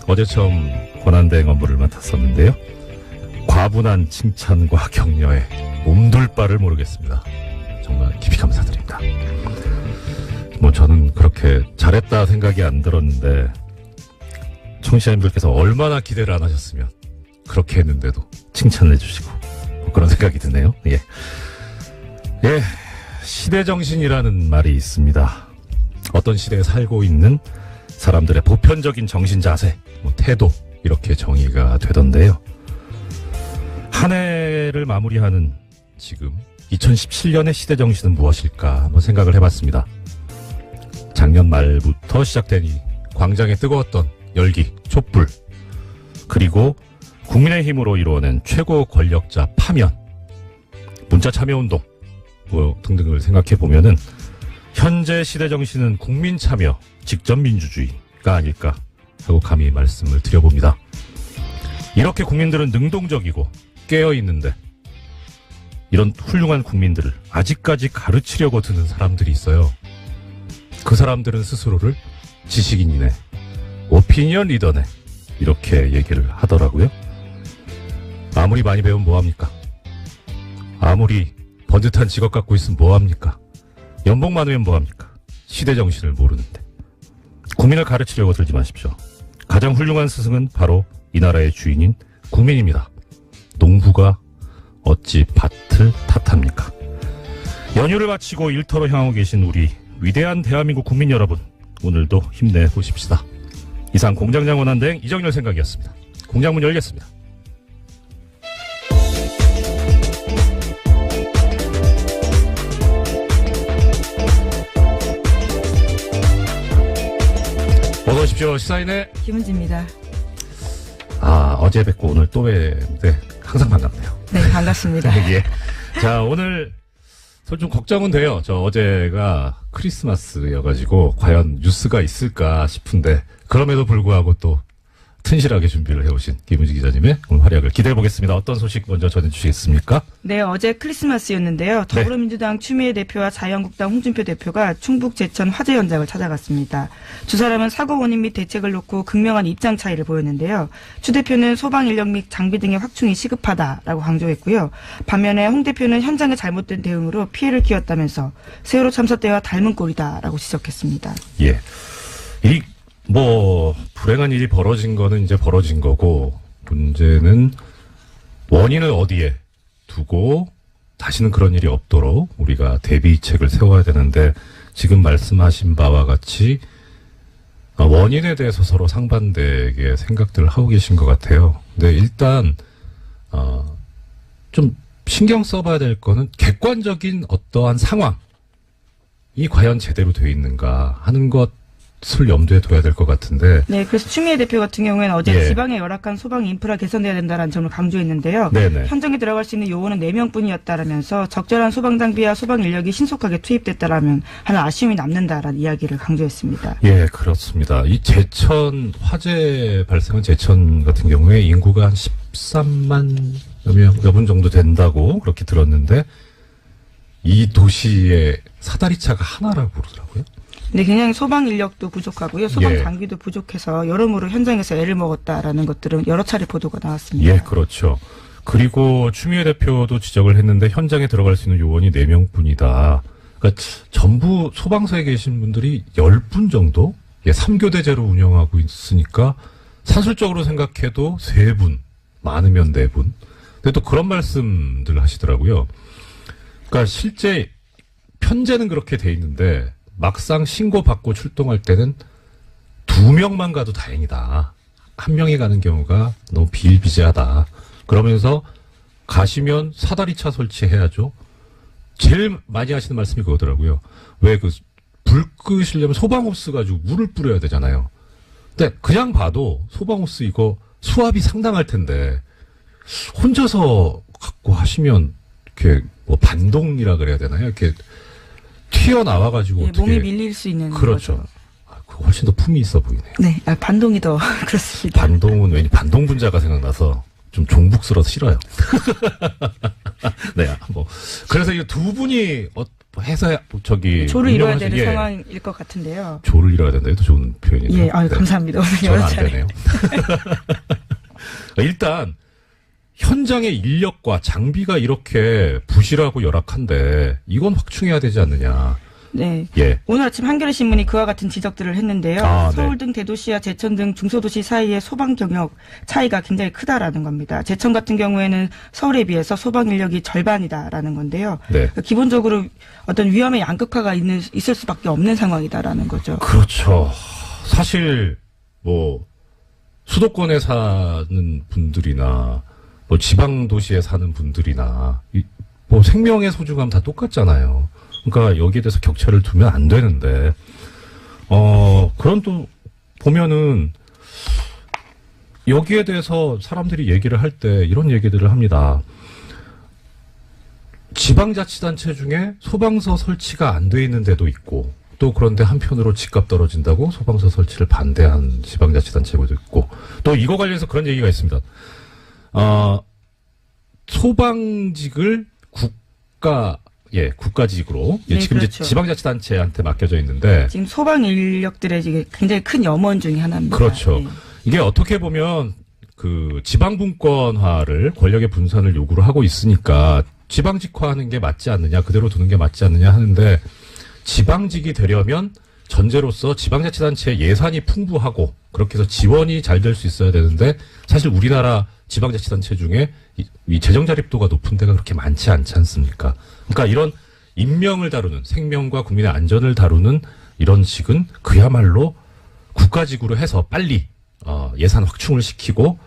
어제 처음 권한대행 업무를 맡았었는데요. 과분한 칭찬과 격려에 몸둘 바를 모르겠습니다. 정말 깊이 감사드립니다. 저는 그렇게 잘했다 생각이 안 들었는데 청취자님들께서 얼마나 기대를 안 하셨으면 그렇게 했는데도 칭찬을 해주시고 그런 생각이 드네요. 예, 시대정신이라는 말이 있습니다. 어떤 시대에 살고 있는 사람들의 보편적인 정신 자세, 태도 이렇게 정의가 되던데요. 한 해를 마무리하는 지금 2017년의 시대정신은 무엇일까 한번 생각을 해봤습니다. 작년 말부터 시작된 이 광장에 뜨거웠던 열기, 촛불, 그리고 국민의힘으로 이루어낸 최고 권력자 파면, 문자 참여운동 등등을 생각해보면은 현재 시대정신은 국민 참여, 직접 민주주의가 아닐까 하고 감히 말씀을 드려봅니다. 이렇게 국민들은 능동적이고 깨어있는데 이런 훌륭한 국민들을 아직까지 가르치려고 드는 사람들이 있어요. 그 사람들은 스스로를 지식인이네, 오피니언 리더네 이렇게 얘기를 하더라고요. 아무리 많이 배우면 뭐합니까? 아무리 번듯한 직업 갖고 있으면 뭐합니까? 연봉 많으면 뭐합니까? 시대정신을 모르는데. 국민을 가르치려고 들지 마십시오. 가장 훌륭한 스승은 바로 이 나라의 주인인 국민입니다. 농부가 어찌 밭을 탓합니까? 연휴를 마치고 일터로 향하고 계신 우리 위대한 대한민국 국민 여러분, 오늘도 힘내보십시다. 이상 공장장 원한대행 이정열 생각이었습니다. 공장문 열겠습니다. 어서 오십시오. 시사인의 김은지입니다. 어제 뵙고 오늘 또 뵙는데 항상 반갑네요. 네, 반갑습니다. 예. 자, 오늘 좀 걱정은 돼요. 저 어제가 크리스마스여가지고 과연 뉴스가 있을까 싶은데 그럼에도 불구하고 또 튼실하게 준비를 해오신 김은지 기자님의 오늘 활약을 기대해보겠습니다. 어떤 소식 먼저 전해주시겠습니까? 네, 어제 크리스마스였는데요. 더불어민주당 추미애 대표와 자유한국당 홍준표 대표가 충북 제천 화재 현장을 찾아갔습니다. 두 사람은 사고 원인 및 대책을 놓고 극명한 입장 차이를 보였는데요. 추 대표는 소방 인력 및 장비 등의 확충이 시급하다라고 강조했고요. 반면에 홍 대표는 현장의 잘못된 대응으로 피해를 키웠다면서 세월호 참사 때와 닮은 꼴이다라고 지적했습니다. 예. 불행한 일이 벌어진 거는 이제 벌어진 거고, 문제는 원인을 어디에 두고 다시는 그런 일이 없도록 우리가 대비책을 세워야 되는데, 지금 말씀하신 바와 같이 원인에 대해서 서로 상반되게 생각들을 하고 계신 것 같아요. 근데 일단 좀 신경 써봐야 될 거는 객관적인 어떠한 상황이 과연 제대로 돼 있는가 하는 것을 염두에 둬야 될 것 같은데. 네, 그래서 추미애 대표 같은 경우에는 어제 지방의 열악한 소방 인프라 개선돼야 된다는 점을 강조했는데요. 네네. 현장에 들어갈 수 있는 요원은 4명뿐이었다라면서 적절한 소방 장비와 소방 인력이 신속하게 투입됐다라면 하는 아쉬움이 남는다라는 이야기를 강조했습니다. 예, 그렇습니다. 이 제천 화재 발생한 제천 같은 경우에 인구가 한 13만 여분 정도 된다고 그렇게 들었는데 이 도시의 사다리 차가 하나라고 그러더라고요. 네, 굉장히 소방 인력도 부족하고요. 소방 장비도 부족해서 여러모로 현장에서 애를 먹었다라는 것들은 여러 차례 보도가 나왔습니다. 예, 그렇죠. 그리고 추미애 대표도 지적을 했는데 현장에 들어갈 수 있는 요원이 4명뿐이다. 그러니까 전부 소방서에 계신 분들이 10분 정도? 3교대제로 운영하고 있으니까 산술적으로 생각해도 3분, 많으면 4분. 근데 또 그런 말씀들 하시더라고요. 그러니까 실제 편제는 그렇게 돼 있는데 막상 신고받고 출동할 때는 2명만 가도 다행이다. 1명이 가는 경우가 너무 비일비재하다. 그러면서 가시면 사다리차 설치해야죠. 제일 많이 하시는 말씀이 그거더라고요. 왜 불 끄시려면 소방호스 가지고 물을 뿌려야 되잖아요. 근데 그냥 봐도 소방호스 이거 수압이 상당할 텐데 혼자서 갖고 하시면 이렇게 반동이라 그래야 되나요? 이렇게 튀어나와가지고 어떻게. 몸이 밀릴 수 있는. 그렇죠. 거죠. 그거 훨씬 더 품이 있어 보이네요. 네, 반동이 더 그렇습니다. 반동은 왠지 반동분자가 생각나서 좀 종북스러워서 싫어요. 네, 그래서 이 두 분이 해서 저기 조를 이뤄야 운영하시- 되는 예. 상황일 것 같은데요. 조를 이뤄야 된다. 이것도 좋은 표현이네요. 예, 아유, 감사합니다. 오늘 저는 여러 안 차례. 되네요. 일단 현장의 인력과 장비가 이렇게 부실하고 열악한데 이건 확충해야 되지 않느냐. 네. 예. 오늘 아침 한겨레 신문이 그와 같은 지적들을 했는데요. 아, 네. 서울 등 대도시와 제천 등 중소도시 사이의 소방 경력 차이가 굉장히 크다라는 겁니다. 제천 같은 경우에는 서울에 비해서 소방 인력이 절반이다라는 건데요. 네. 기본적으로 어떤 위험의 양극화가 있을 수밖에 없는 상황이다라는 거죠. 그렇죠. 사실 뭐 수도권에 사는 분들이나 뭐 지방 도시에 사는 분들이나 뭐 생명의 소중함 다 똑같잖아요. 그러니까 여기에 대해서 격차를 두면 안 되는데 그런 또 보면은 여기에 대해서 사람들이 얘기를 할 때 이런 얘기들을 합니다. 지방자치단체 중에 소방서 설치가 안 돼 있는 데도 있고 또 그런데 한편으로 집값 떨어진다고 소방서 설치를 반대한 지방자치단체도 있고 또 이거 관련해서 그런 얘기가 있습니다. 소방직을 국가직으로 네, 지금 그렇죠. 이제 지방자치단체한테 맡겨져 있는데 지금 소방 인력들의 이게 굉장히 큰 염원 중에 하나입니다. 그렇죠. 네. 이게 어떻게 보면 그 지방분권화를 권력의 분산을 요구를 하고 있으니까 지방직화하는 게 맞지 않느냐, 그대로 두는 게 맞지 않느냐 하는데 지방직이 되려면 전제로서 지방자치단체의 예산이 풍부하고 그렇게 해서 지원이 잘 될 수 있어야 되는데 사실 우리나라 지방자치단체 중에 이 재정 자립도가 높은 데가 그렇게 많지 않지 않습니까? 그러니까 이런 인명을 다루는 생명과 국민의 안전을 다루는 이런 식은 그야말로 국가직으로 해서 빨리 예산 확충을 시키고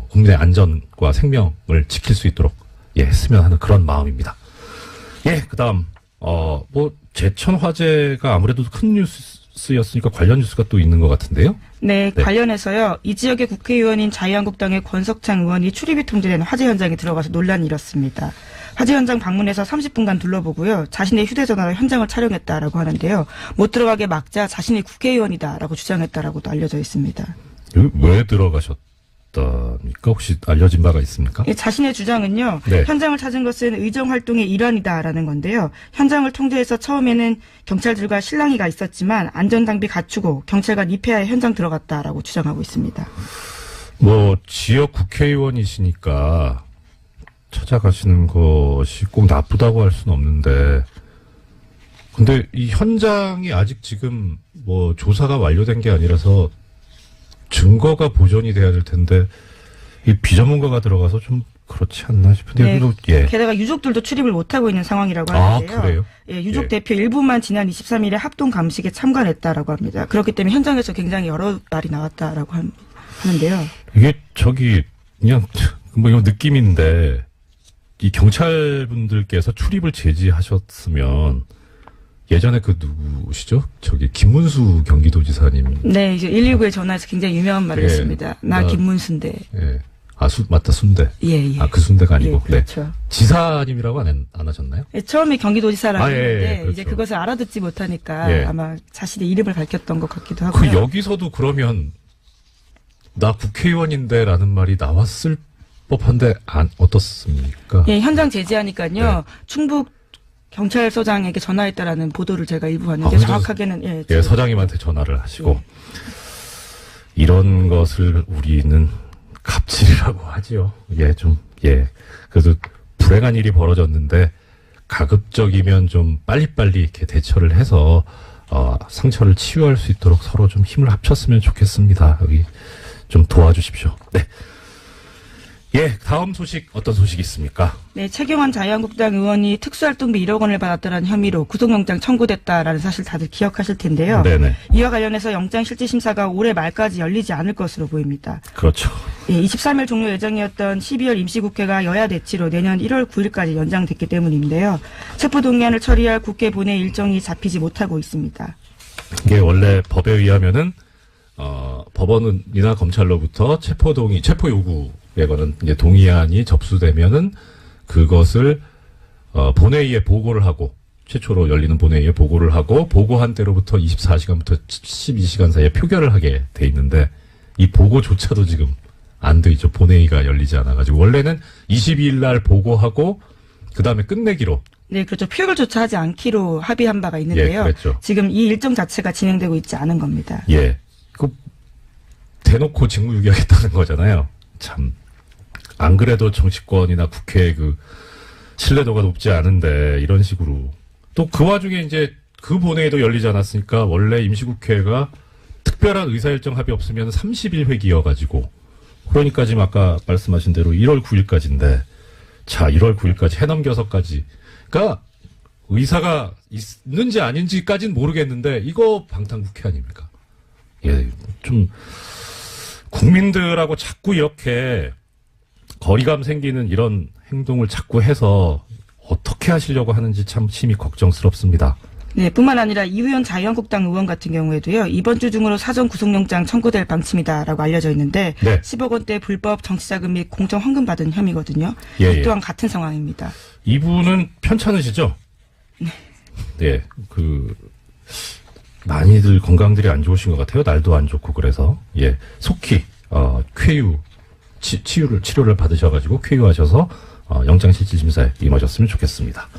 국민의 안전과 생명을 지킬 수 있도록 했으면 하는 그런 마음입니다. 그다음 뭐 제천 화재가 아무래도 큰 뉴스였으니까 관련 뉴스가 또 있는 것 같은데요. 네, 관련해서요. 이 지역의 국회의원인 자유한국당의 권석창 의원이 출입이 통제된 화재 현장에 들어가서 논란이 일었습니다. 화재 현장 방문해서 30분간 둘러보고요. 자신의 휴대전화로 현장을 촬영했다라고 하는데요. 못 들어가게 막자 자신이 국회의원이다라고 주장했다라고도 알려져 있습니다. 여기 왜 들어가셨답니까? 혹시 알려진 바가 있습니까? 자신의 주장은요. 네. 현장을 찾은 것은 의정활동의 일환이다라는 건데요. 현장을 통제해서 처음에는 경찰들과 실랑이가 있었지만 안전장비 갖추고 경찰관 입회하에 현장 들어갔다라고 주장하고 있습니다. 뭐 지역 국회의원이시니까 찾아가시는 것이 꼭 나쁘다고 할 수는 없는데 근데 이 현장이 아직 지금 뭐 조사가 완료된 게 아니라서 증거가 보존이 돼야 될 텐데 이 비전문가가 들어가서 좀 그렇지 않나 싶은데 네. 그래도 게다가 유족들도 출입을 못하고 있는 상황이라고 아, 하는데요. 그래요? 유족 예. 대표 일부만 지난 23일에 합동 감식에 참관했다라고 합니다. 그렇기 때문에 현장에서 굉장히 여러 말이 나왔다라고 하는데요. 이게 그냥 뭐 이거 느낌인데 이 경찰분들께서 출입을 제지하셨으면 예전에 그 누구시죠? 김문수 경기도지사님. 네, 이제 119에 전화해서 굉장히 유명한 말을 했습니다. 나 김문수인데. 예. 맞다, 순대. 예. 그 순대가 아니고. 예, 그렇죠. 네. 지사님이라고 안 하셨나요? 처음에 경기도지사라고 했는데 그렇죠. 이제 그것을 알아듣지 못하니까 예. 아마 자신의 이름을 밝혔던 것 같기도 그 하고요. 여기서도 그러면 나 국회의원인데라는 말이 나왔을 법한데 어떻습니까? 예, 현장 제지하니까요. 네. 충북 경찰서장에게 전화했다라는 보도를 제가 일부 봤는데 그래서 정확하게는 서장님한테 전화를 하시고 이런 것을 우리는 갑질이라고 하지요. 그래도 불행한 일이 벌어졌는데 가급적이면 좀 빨리빨리 이렇게 대처를 해서 상처를 치유할 수 있도록 서로 좀 힘을 합쳤으면 좋겠습니다. 여기 좀 도와주십시오. 네. 다음 소식 어떤 소식이 있습니까? 네, 최경환 자유한국당 의원이 특수활동비 1억 원을 받았다는 혐의로 구속영장 청구됐다라는 사실 다들 기억하실 텐데요. 네네. 이와 관련해서 영장실질심사가 올해 말까지 열리지 않을 것으로 보입니다. 그렇죠. 23일 종료 예정이었던 12월 임시국회가 여야 대치로 내년 1월 9일까지 연장됐기 때문인데요. 체포동의안을 처리할 국회 본회 일정이 잡히지 못하고 있습니다. 이게 원래 법에 의하면은 법원이나 검찰로부터 체포 요구에 관한 이제 동의안이 접수되면은 그것을 본회의에 보고를 하고 최초로 열리는 본회의에 보고를 하고 보고한 때로부터 24시간부터 72시간 사이에 표결을 하게 돼 있는데 이 보고조차도 지금 안 돼 있죠. 본회의가 열리지 않아가지고 원래는 22일 날 보고하고 그 다음에 끝내기로 네, 그렇죠. 표결조차 하지 않기로 합의한 바가 있는데요. 예, 그랬죠. 지금 이 일정 자체가 진행되고 있지 않은 겁니다. 예. 그 대놓고 직무유기하겠다는 거잖아요. 참. 안 그래도 정치권이나 국회의 그 신뢰도가 높지 않은데 이런 식으로 또 그 와중에 이제 그 본회의도 열리지 않았으니까 원래 임시국회가 특별한 의사일정 합의 없으면 30일 회기여가지고 그러니까 지금 아까 말씀하신 대로 1월 9일까지인데 자 1월 9일까지 해넘겨서까지 그러니까 의사가 있는지 아닌지까지는 모르겠는데 이거 방탄국회 아닙니까? 예, 좀 국민들하고 자꾸 이렇게 거리감 생기는 이런 행동을 자꾸 해서 어떻게 하시려고 하는지 참 심히 걱정스럽습니다. 네, 뿐만 아니라 이후현 자유한국당 의원 같은 경우에도요. 이번 주 중으로 사전 구속영장 청구될 방침이다라고 알려져 있는데 네. 10억 원대 불법 정치자금 및 공정 헌금 받은 혐의거든요. 예, 이 예. 또한 같은 상황입니다. 이분은 편찮으시죠? 네. 많이들 건강들이 안 좋으신 것 같아요. 날도 안 좋고 그래서. 예. 속히, 쾌유, 치료를 받으셔가지고 쾌유하셔서, 영장실질심사에 임하셨으면 좋겠습니다.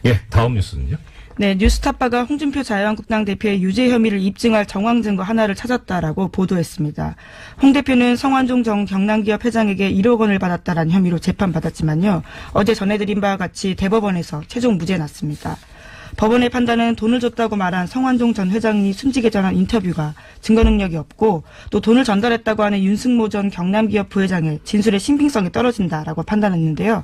예. 다음 뉴스는요? 네, 뉴스타파가 홍준표 자유한국당 대표의 유죄 혐의를 입증할 정황 증거 하나를 찾았다라고 보도했습니다. 홍 대표는 성완종 전 경남기업 회장에게 1억 원을 받았다라는 혐의로 재판받았지만요. 어제 전해드린 바와 같이 대법원에서 최종 무죄 났습니다. 법원의 판단은 돈을 줬다고 말한 성완종 전 회장이 순직에 전한 인터뷰가 증거 능력이 없고 또 돈을 전달했다고 하는 윤승모 전 경남기업 부회장의 진술의 신빙성이 떨어진다라고 판단했는데요.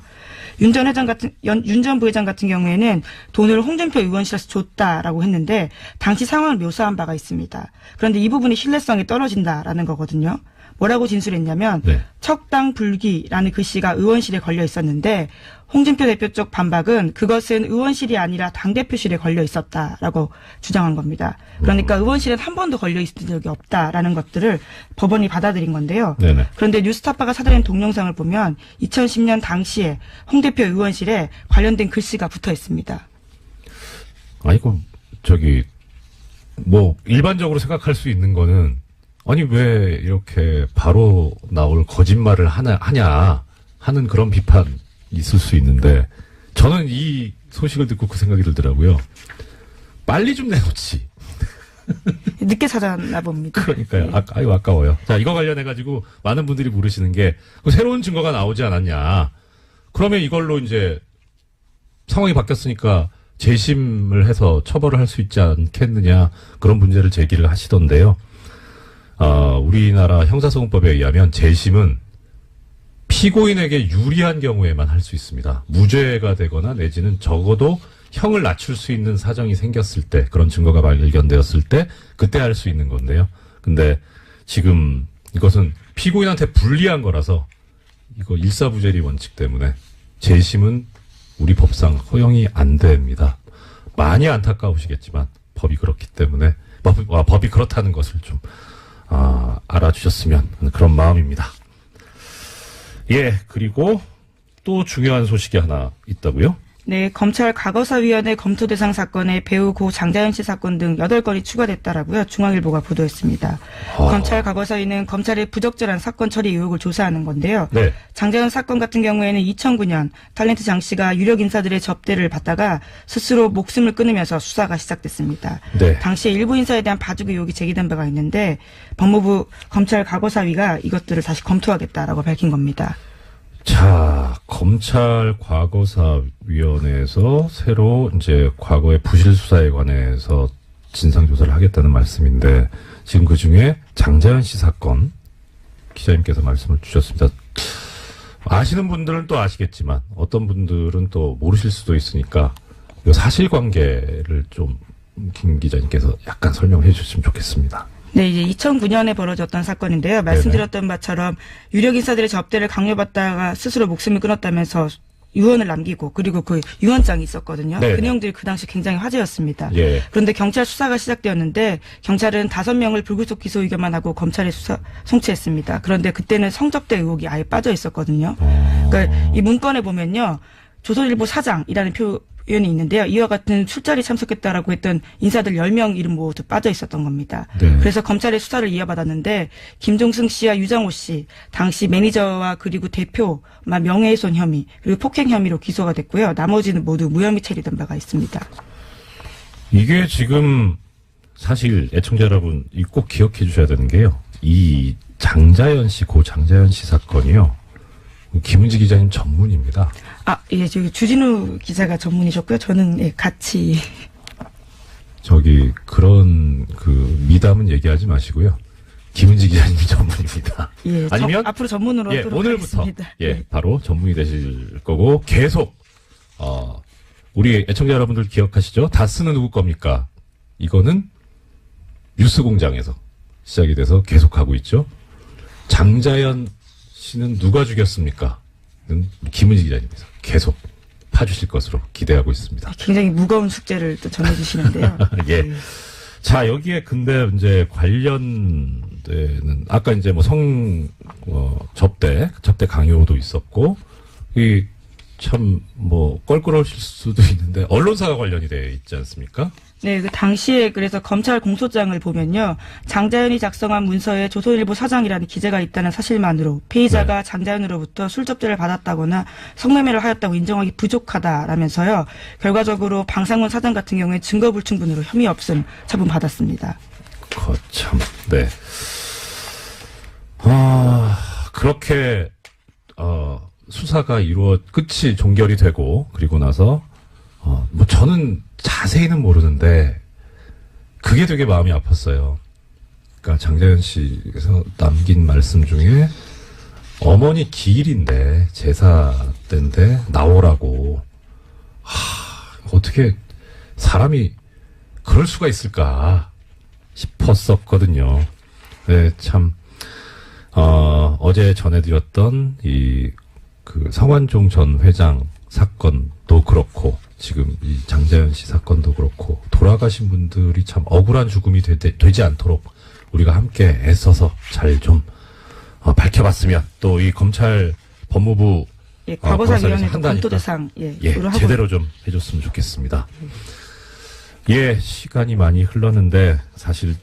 윤 전 부회장 같은 경우에는 돈을 홍준표 의원실에서 줬다라고 했는데 당시 상황을 묘사한 바가 있습니다. 그런데 이 부분이 신뢰성이 떨어진다라는 거거든요. 뭐라고 진술했냐면 네. 척당불기라는 글씨가 의원실에 걸려 있었는데 홍준표 대표 쪽 반박은 그것은 의원실이 아니라 당대표실에 걸려 있었다라고 주장한 겁니다. 그러니까 의원실엔 한 번도 걸려 있은 적이 없다라는 것들을 법원이 받아들인 건데요. 네네. 그런데 뉴스타파가 사달인 동영상을 보면 2010년 당시에 홍 대표 의원실에 관련된 글씨가 붙어 있습니다. 아니, 일반적으로 생각할 수 있는 거는 아니, 왜 이렇게 바로 나올 거짓말을 하냐 하는 그런 비판이 있을 수 있는데, 저는 이 소식을 듣고 그 생각이 들더라고요. 빨리 좀 내놓지. 늦게 찾아나 봅니다. 그러니까요. 네. 아유, 아까워요. 자, 이거 관련해가지고 많은 분들이 물으시는 게, 새로운 증거가 나오지 않았냐. 그러면 이걸로 이제 상황이 바뀌었으니까 재심을 해서 처벌을 할 수 있지 않겠느냐. 그런 문제를 제기를 하시던데요. 우리나라 형사소송법에 의하면 재심은 피고인에게 유리한 경우에만 할 수 있습니다. 무죄가 되거나 내지는 적어도 형을 낮출 수 있는 사정이 생겼을 때, 그런 증거가 발견되었을 때 그때 할 수 있는 건데요. 근데 지금 이것은 피고인한테 불리한 거라서 이거 일사부재리 원칙 때문에 재심은 우리 법상 허용이 안 됩니다. 많이 안타까우시겠지만 법이 그렇기 때문에 법이 그렇다는 것을 좀 알아주셨으면 하는 그런 마음입니다. 예, 그리고 또 중요한 소식이 하나 있다고요? 네, 검찰 과거사위원회 검토 대상 사건에 배우 고 장자연 씨 사건 등 8건이 추가됐다라고요. 중앙일보가 보도했습니다. 검찰 과거사위는 검찰의 부적절한 사건 처리 의혹을 조사하는 건데요. 네. 장자연 사건 같은 경우에는 2009년 탤런트 장 씨가 유력 인사들의 접대를 받다가 스스로 목숨을 끊으면서 수사가 시작됐습니다. 네. 당시에 일부 인사에 대한 봐주기 의혹이 제기된 바가 있는데 법무부 검찰 과거사위가 이것들을 다시 검토하겠다라고 밝힌 겁니다. 자, 검찰 과거사위원회에서 새로 이제 과거의 부실 수사에 관해서 진상조사를 하겠다는 말씀인데, 지금 그 중에 장자연 씨 사건 기자님께서 말씀을 주셨습니다. 아시는 분들은 또 아시겠지만 어떤 분들은 또 모르실 수도 있으니까 이 사실관계를 좀 김 기자님께서 약간 설명해 주셨으면 좋겠습니다. 네, 이제 2009년에 벌어졌던 사건인데요. 말씀드렸던 바처럼 유력 인사들의 접대를 강요받다가 스스로 목숨을 끊었다면서 유언을 남기고 그리고 그 유언장이 있었거든요. 네네. 그 내용들이 그 당시 굉장히 화제였습니다. 예. 그런데 경찰 수사가 시작되었는데 경찰은 5명을 불구속 기소 의견만 하고 검찰에 송치했습니다. 그런데 그때는 성접대 의혹이 아예 빠져 있었거든요. 그러니까 이 문건에 보면요. 조선일보 사장이라는 표현이 있는데요. 이와 같은 술자리 참석했다라고 했던 인사들 10명 이름 모두 빠져 있었던 겁니다. 네. 그래서 검찰의 수사를 이어받았는데 김종승 씨와 유정호 씨 당시 매니저와 그리고 대표 명예훼손 혐의 그리고 폭행 혐의로 기소가 됐고요. 나머지는 모두 무혐의 처리된 바가 있습니다. 이게 지금 사실 애청자 여러분 꼭 기억해 주셔야 되는 게요. 이 장자연 씨, 고 장자연 씨 사건이요. 김은지 기자님 전문입니다. 예, 저기 주진우 기자가 전문이셨고요. 저는 예, 같이 그런 미담은 얘기하지 마시고요. 김은지 기자님이 전문입니다. 예, 아니면 앞으로 전문으로 하도록 오늘부터 하겠습니다. 바로 전문이 되실 거고 계속 우리 애청자 여러분들 기억하시죠? 다스는 누구 겁니까? 이거는 뉴스공장에서 시작이 돼서 계속하고 있죠. 장자연 씨는 누가 죽였습니까? 는 김은지 기자님께서 계속 파주실 것으로 기대하고 있습니다. 굉장히 무거운 숙제를 또 전해주시는데요. 예. 자, 여기에 근데 이제 관련되는, 아까 이제 접대 강요도 있었고, 껄끄러우실 수도 있는데, 언론사가 관련이 되어 있지 않습니까? 네, 그 당시에 그래서 검찰 공소장을 보면요. 장자연이 작성한 문서에 조선일보 사장이라는 기재가 있다는 사실만으로 피의자가 장자연으로부터 술접대를 받았다거나 성매매를 하였다고 인정하기 부족하다라면서요. 결과적으로 방상훈 사장 같은 경우에 증거불충분으로 혐의 없음 처분받았습니다. 거참, 네. 그렇게 수사가 끝이 종결이 되고 그리고 나서 저는 자세히는 모르는데 그게 되게 마음이 아팠어요. 그러니까 장자연 씨께서 남긴 말씀 중에 어머니 기일인데 제사 때인데 나오라고. 어떻게 사람이 그럴 수가 있을까 싶었었거든요. 네, 참 어제 전해드렸던 성완종 전 회장 사건도 그렇고 지금 이 장자연 씨 사건도 그렇고 돌아가신 분들이 참 억울한 죽음이 되지 않도록 우리가 함께 애써서 잘 좀 밝혀봤으면 또 이 검찰 법무부 과거사위원회도 검토 대상 제대로 좀 해줬으면 좋겠습니다. 시간이 많이 흘렀는데 사실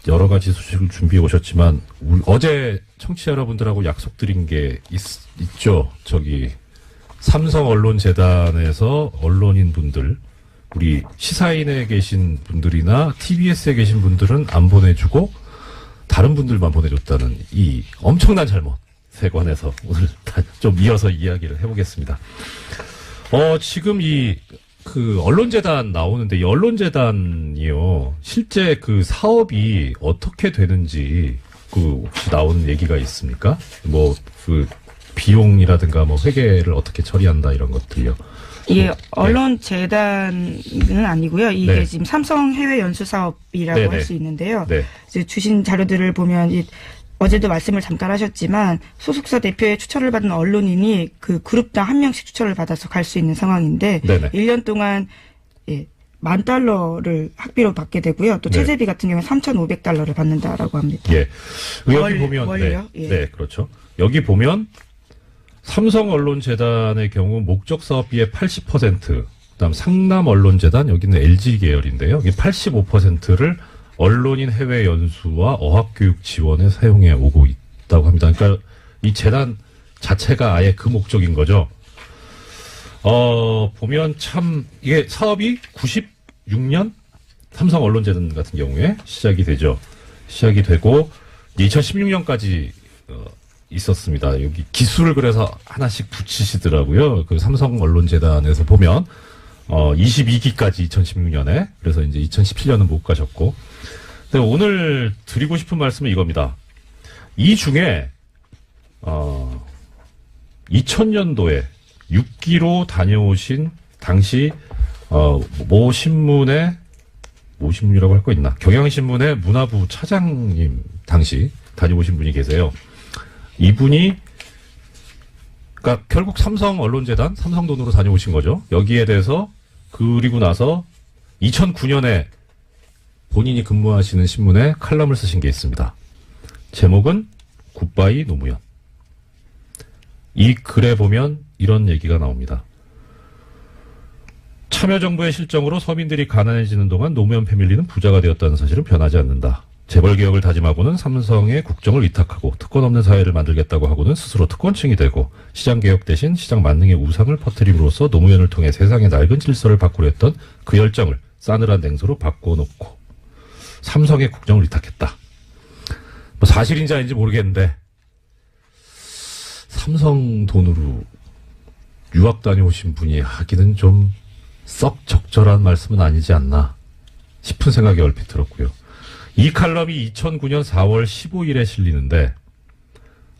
여러 가지 소식을 준비해 오셨지만 어제 청취자 여러분들하고 약속드린 게 있죠. 삼성언론재단에서 언론인 분들, 우리 시사인에 계신 분들이나 TBS에 계신 분들은 안 보내주고 다른 분들만 보내줬다는 이 엄청난 잘못에 관해서 오늘 좀 이어서 이야기를 해보겠습니다. 지금 언론재단 나오는데 이 언론재단이요. 실제 사업이 어떻게 되는지 혹시 나온 얘기가 있습니까? 비용이라든가 회계를 어떻게 처리한다 이런 것들요. 언론재단은 아니고요. 이게 지금 삼성 해외 연수 사업이라고 할 수 있는데요. 이제 주신 자료들을 보면 어제도 말씀을 잠깐 하셨지만 소속사 대표의 추천을 받은 언론인이 그 그룹당 한 명씩 추천을 받아서 갈 수 있는 상황인데 1년 동안 $10,000를 학비로 받게 되고요. 또 체제비 같은 경우는 $3,500를 받는다라고 합니다. 여기 보면 월요? 그렇죠. 여기 보면 삼성언론재단의 경우 목적 사업비의 80%, 그다음 상남언론재단 여기는 LG 계열인데요. 여기 85%를 언론인 해외 연수와 어학교육 지원에 사용해 오고 있다고 합니다. 그러니까 이 재단 자체가 아예 그 목적인 거죠. 보면 참 이게 사업이 96년 삼성언론재단 같은 경우에 시작이 되죠. 시작이 되고 2016년까지 있었습니다. 여기 기수를 그래서 하나씩 붙이시더라고요. 삼성언론재단에서 보면 22기까지 2016년에 그래서 이제 2017년은 못 가셨고. 근데 오늘 드리고 싶은 말씀은 이겁니다. 이 중에 2000년도에 6기로 다녀오신 당시 모 신문이라고 할 거 있나? 경향신문의 문화부 차장님 당시 다녀오신 분이 계세요. 이분이 그러니까 결국 삼성언론재단 삼성 돈으로 다녀오신 거죠. 여기에 대해서 그리고 나서 2009년에 본인이 근무하시는 신문에 칼럼을 쓰신 게 있습니다. 제목은 굿바이 노무현. 이 글에 보면 이런 얘기가 나옵니다. 참여정부의 실정으로 서민들이 가난해지는 동안 노무현 패밀리는 부자가 되었다는 사실은 변하지 않는다. 재벌개혁을 다짐하고는 삼성에 국정을 위탁하고 특권 없는 사회를 만들겠다고 하고는 스스로 특권층이 되고 시장개혁 대신 시장 만능의 우상을 퍼뜨림으로써 노무현을 통해 세상의 낡은 질서를 바꾸려 했던 그 열정을 싸늘한 냉소로 바꿔놓고 삼성에 국정을 위탁했다. 뭐 사실인지 아닌지 모르겠는데 삼성 돈으로 유학 다녀오신 분이 하기는 좀 썩 적절한 말씀은 아니지 않나 싶은 생각이 얼핏 들었고요. 이 칼럼이 2009년 4월 15일에 실리는데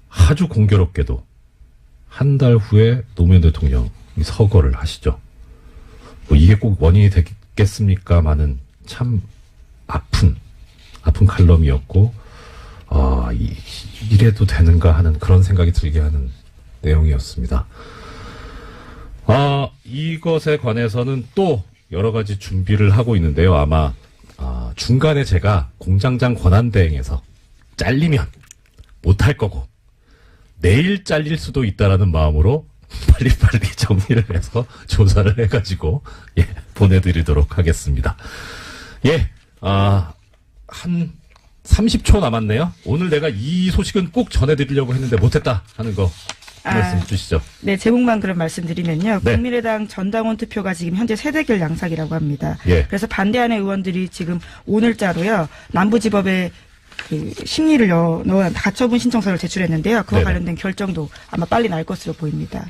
아주 공교롭게도 한 달 후에 노무현 대통령이 서거를 하시죠. 뭐 이게 꼭 원인이 되겠습니까마는 참 아픈 칼럼이었고 이래도 되는가 하는 그런 생각이 들게 하는 내용이었습니다. 이것에 관해서는 또 여러 가지 준비를 하고 있는데요. 아마 중간에 제가 공장장 권한대행에서 잘리면 못할 거고 내일 잘릴 수도 있다라는 마음으로 빨리빨리 정리를 해서 조사를 해가지고 보내드리도록 하겠습니다. 한 30초 남았네요. 오늘 내가 이 소식은 꼭 전해드리려고 했는데 못했다 하는 거 말씀 주시죠. 네, 제목만 그런 말씀드리면요. 네. 국민의당 전당원 투표가 지금 현재 세대결 양상이라고 합니다. 예. 그래서 반대하는 의원들이 지금 오늘자로요. 남부지법에 그 심리를 넣은 가처분 신청서를 제출했는데요. 그와 네네. 관련된 결정도 아마 빨리 날 것으로 보입니다.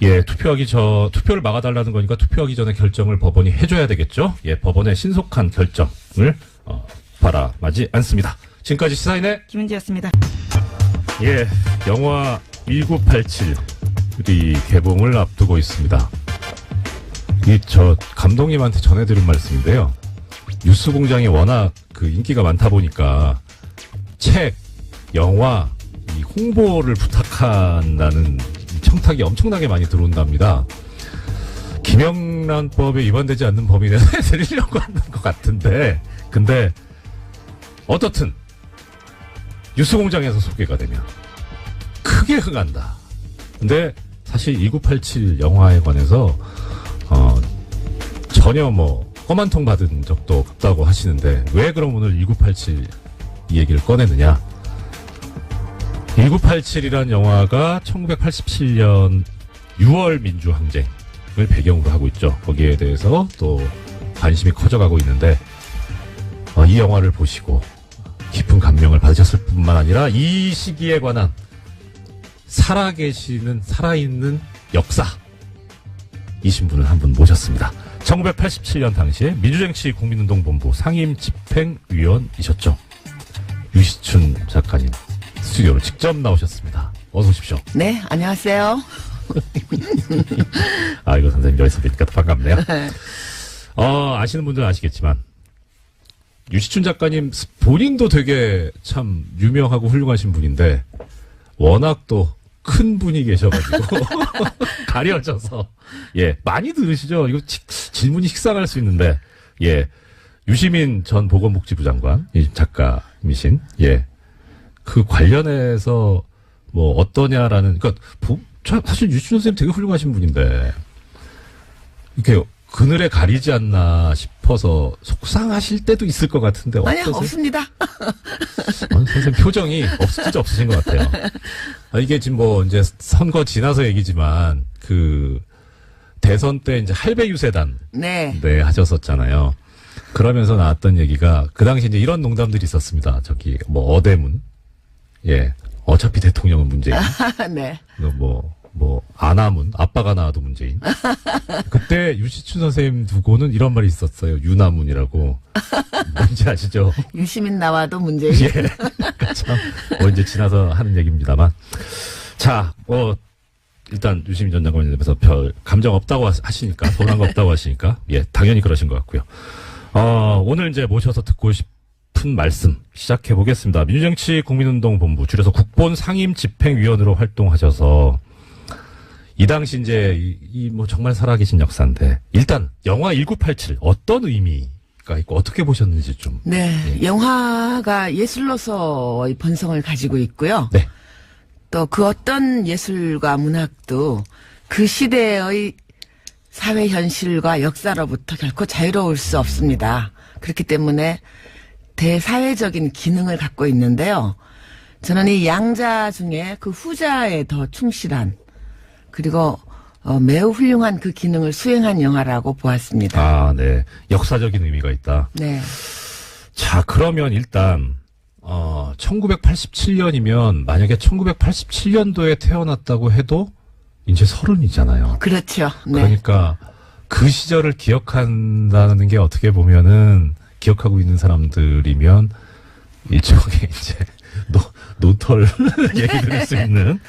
투표를 막아달라는 거니까 투표하기 전에 결정을 법원이 해줘야 되겠죠. 법원의 신속한 결정을 바라마지 않습니다. 지금까지 시사인의 김은지였습니다. 영화 1987이 개봉을 앞두고 있습니다. 저 감독님한테 전해드린 말씀인데요. 뉴스공장이 워낙 그 인기가 많다 보니까 책, 영화, 이 홍보를 부탁한다는 청탁이 엄청나게 많이 들어온답니다. 김영란법에 위반되지 않는 범위 내에서 해드리려고 하는 것 같은데, 근데 어떻든 뉴스공장에서 소개가 되면 크게 흥한다. 근데 사실 1987 영화에 관해서 전혀 험한 통 받은 적도 없다고 하시는데 왜 그럼 오늘 1987 이 얘기를 꺼내느냐. 1987이란 영화가 1987년 6월 민주항쟁을 배경으로 하고 있죠. 거기에 대해서 또 관심이 커져가고 있는데 이 영화를 보시고 깊은 감명을 받으셨을 뿐만 아니라 이 시기에 관한 살아있는 역사 이신 분을 한 분 모셨습니다. 1987년 당시에 민주정치 국민운동본부 상임집행위원이셨죠. 유시춘 작가님 스튜디오로 직접 나오셨습니다. 어서 오십시오. 네, 안녕하세요. 이거 선생님 여기서 뵈니까 반갑네요. 아시는 분들은 아시겠지만 유시춘 작가님 본인도 되게 참 유명하고 훌륭하신 분인데 워낙 또 큰 분이 계셔가지고 가려져서 많이 들으시죠. 이거 질문이 식상할 수 있는데 유시민 전 보건복지부 장관 작가이신 그 관련해서 어떠냐라는 그러니까 사실 유시춘 선생님 되게 훌륭하신 분인데 이렇게 그늘에 가리지 않나 싶어서 속상하실 때도 있을 것 같은데 아니요, 어떠세요? 없습니다. 선생님 표정이 진짜 없으신 것 같아요. 이게 지금 이제 선거 지나서 얘기지만 그 대선 때 이제 할배 유세단 네. 하셨었잖아요. 그러면서 나왔던 얘기가 그 당시 이제 이런 농담들이 있었습니다. 어대문 어차피 대통령은 문재인. 네. 아나문, 아빠가 나와도 문재인. 그때 유시춘 선생님 두고는 이런 말이 있었어요. 유나문이라고. 뭔지 아시죠? 유시민 나와도 문제인. 그러니까 참, 이제 지나서 하는 얘기입니다만. 자, 일단 유시민 전 장관에 대해서 별 감정 없다고 하시니까, 돈한 거 없다고 하시니까, 당연히 그러신 것 같고요. 오늘 이제 모셔서 듣고 싶은 말씀 시작해 보겠습니다. 민주정치 국민운동본부, 줄여서 국본 상임집행위원으로 활동하셔서, 이 당시 이제 정말 살아계신 역사인데 일단 영화 1987 어떤 의미가 있고 어떻게 보셨는지 좀. 네, 영화가 예술로서의 본성을 가지고 있고요. 네. 또 그 어떤 예술과 문학도 그 시대의 사회 현실과 역사로부터 결코 자유로울 수 없습니다. 그렇기 때문에 대사회적인 기능을 갖고 있는데요. 저는 이 양자 중에 그 후자에 더 충실한 그리고 매우 훌륭한 그 기능을 수행한 영화라고 보았습니다. 아, 네. 역사적인 의미가 있다. 네. 자, 그러면 일단 1987년이면 만약에 1987년도에 태어났다고 해도 이제 30이잖아요. 그렇죠. 네. 그러니까 그 시절을 기억한다는 게 어떻게 보면은 기억하고 있는 사람들이면 일종의 이제 노털 얘기 들을 수 있는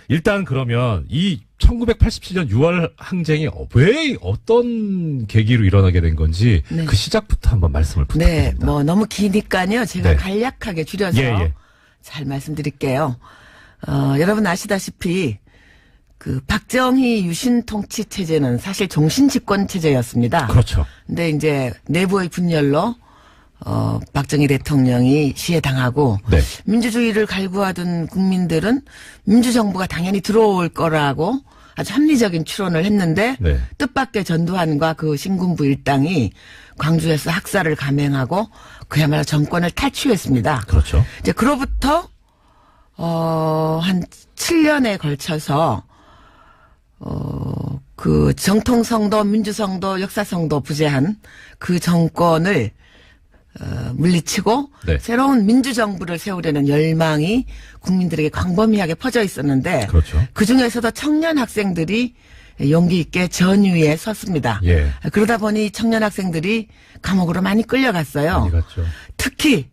일단 그러면 이 1987년 6월 항쟁이 왜 어떤 계기로 일어나게 된 건지 네. 그 시작부터 한번 말씀을 네, 부탁드립니다. 뭐 너무 기니까요. 제가 네. 간략하게 줄여서 예. 잘 말씀드릴게요. 여러분 아시다시피 그 박정희 유신 통치 체제는 사실 종신 집권 체제였습니다. 그렇죠. 근데 이제 내부의 분열로 박정희 대통령이 시해당하고 네. 민주주의를 갈구하던 국민들은 민주정부가 당연히 들어올 거라고 아주 합리적인 추론을 했는데 네. 뜻밖의 전두환과 그 신군부 일당이 광주에서 학살을 감행하고 그야말로 정권을 탈취했습니다. 그렇죠. 이제 그로부터 한 7년에 걸쳐서 그 정통성도 민주성도 역사성도 부재한 그 정권을 물리치고 네. 새로운 민주정부를 세우려는 열망이 국민들에게 광범위하게 퍼져 있었는데 그렇죠. 그중에서도 청년 학생들이 용기 있게 전위에 섰습니다. 예. 그러다 보니 청년 학생들이 감옥으로 많이 끌려갔어요. 많이 갔죠. 특히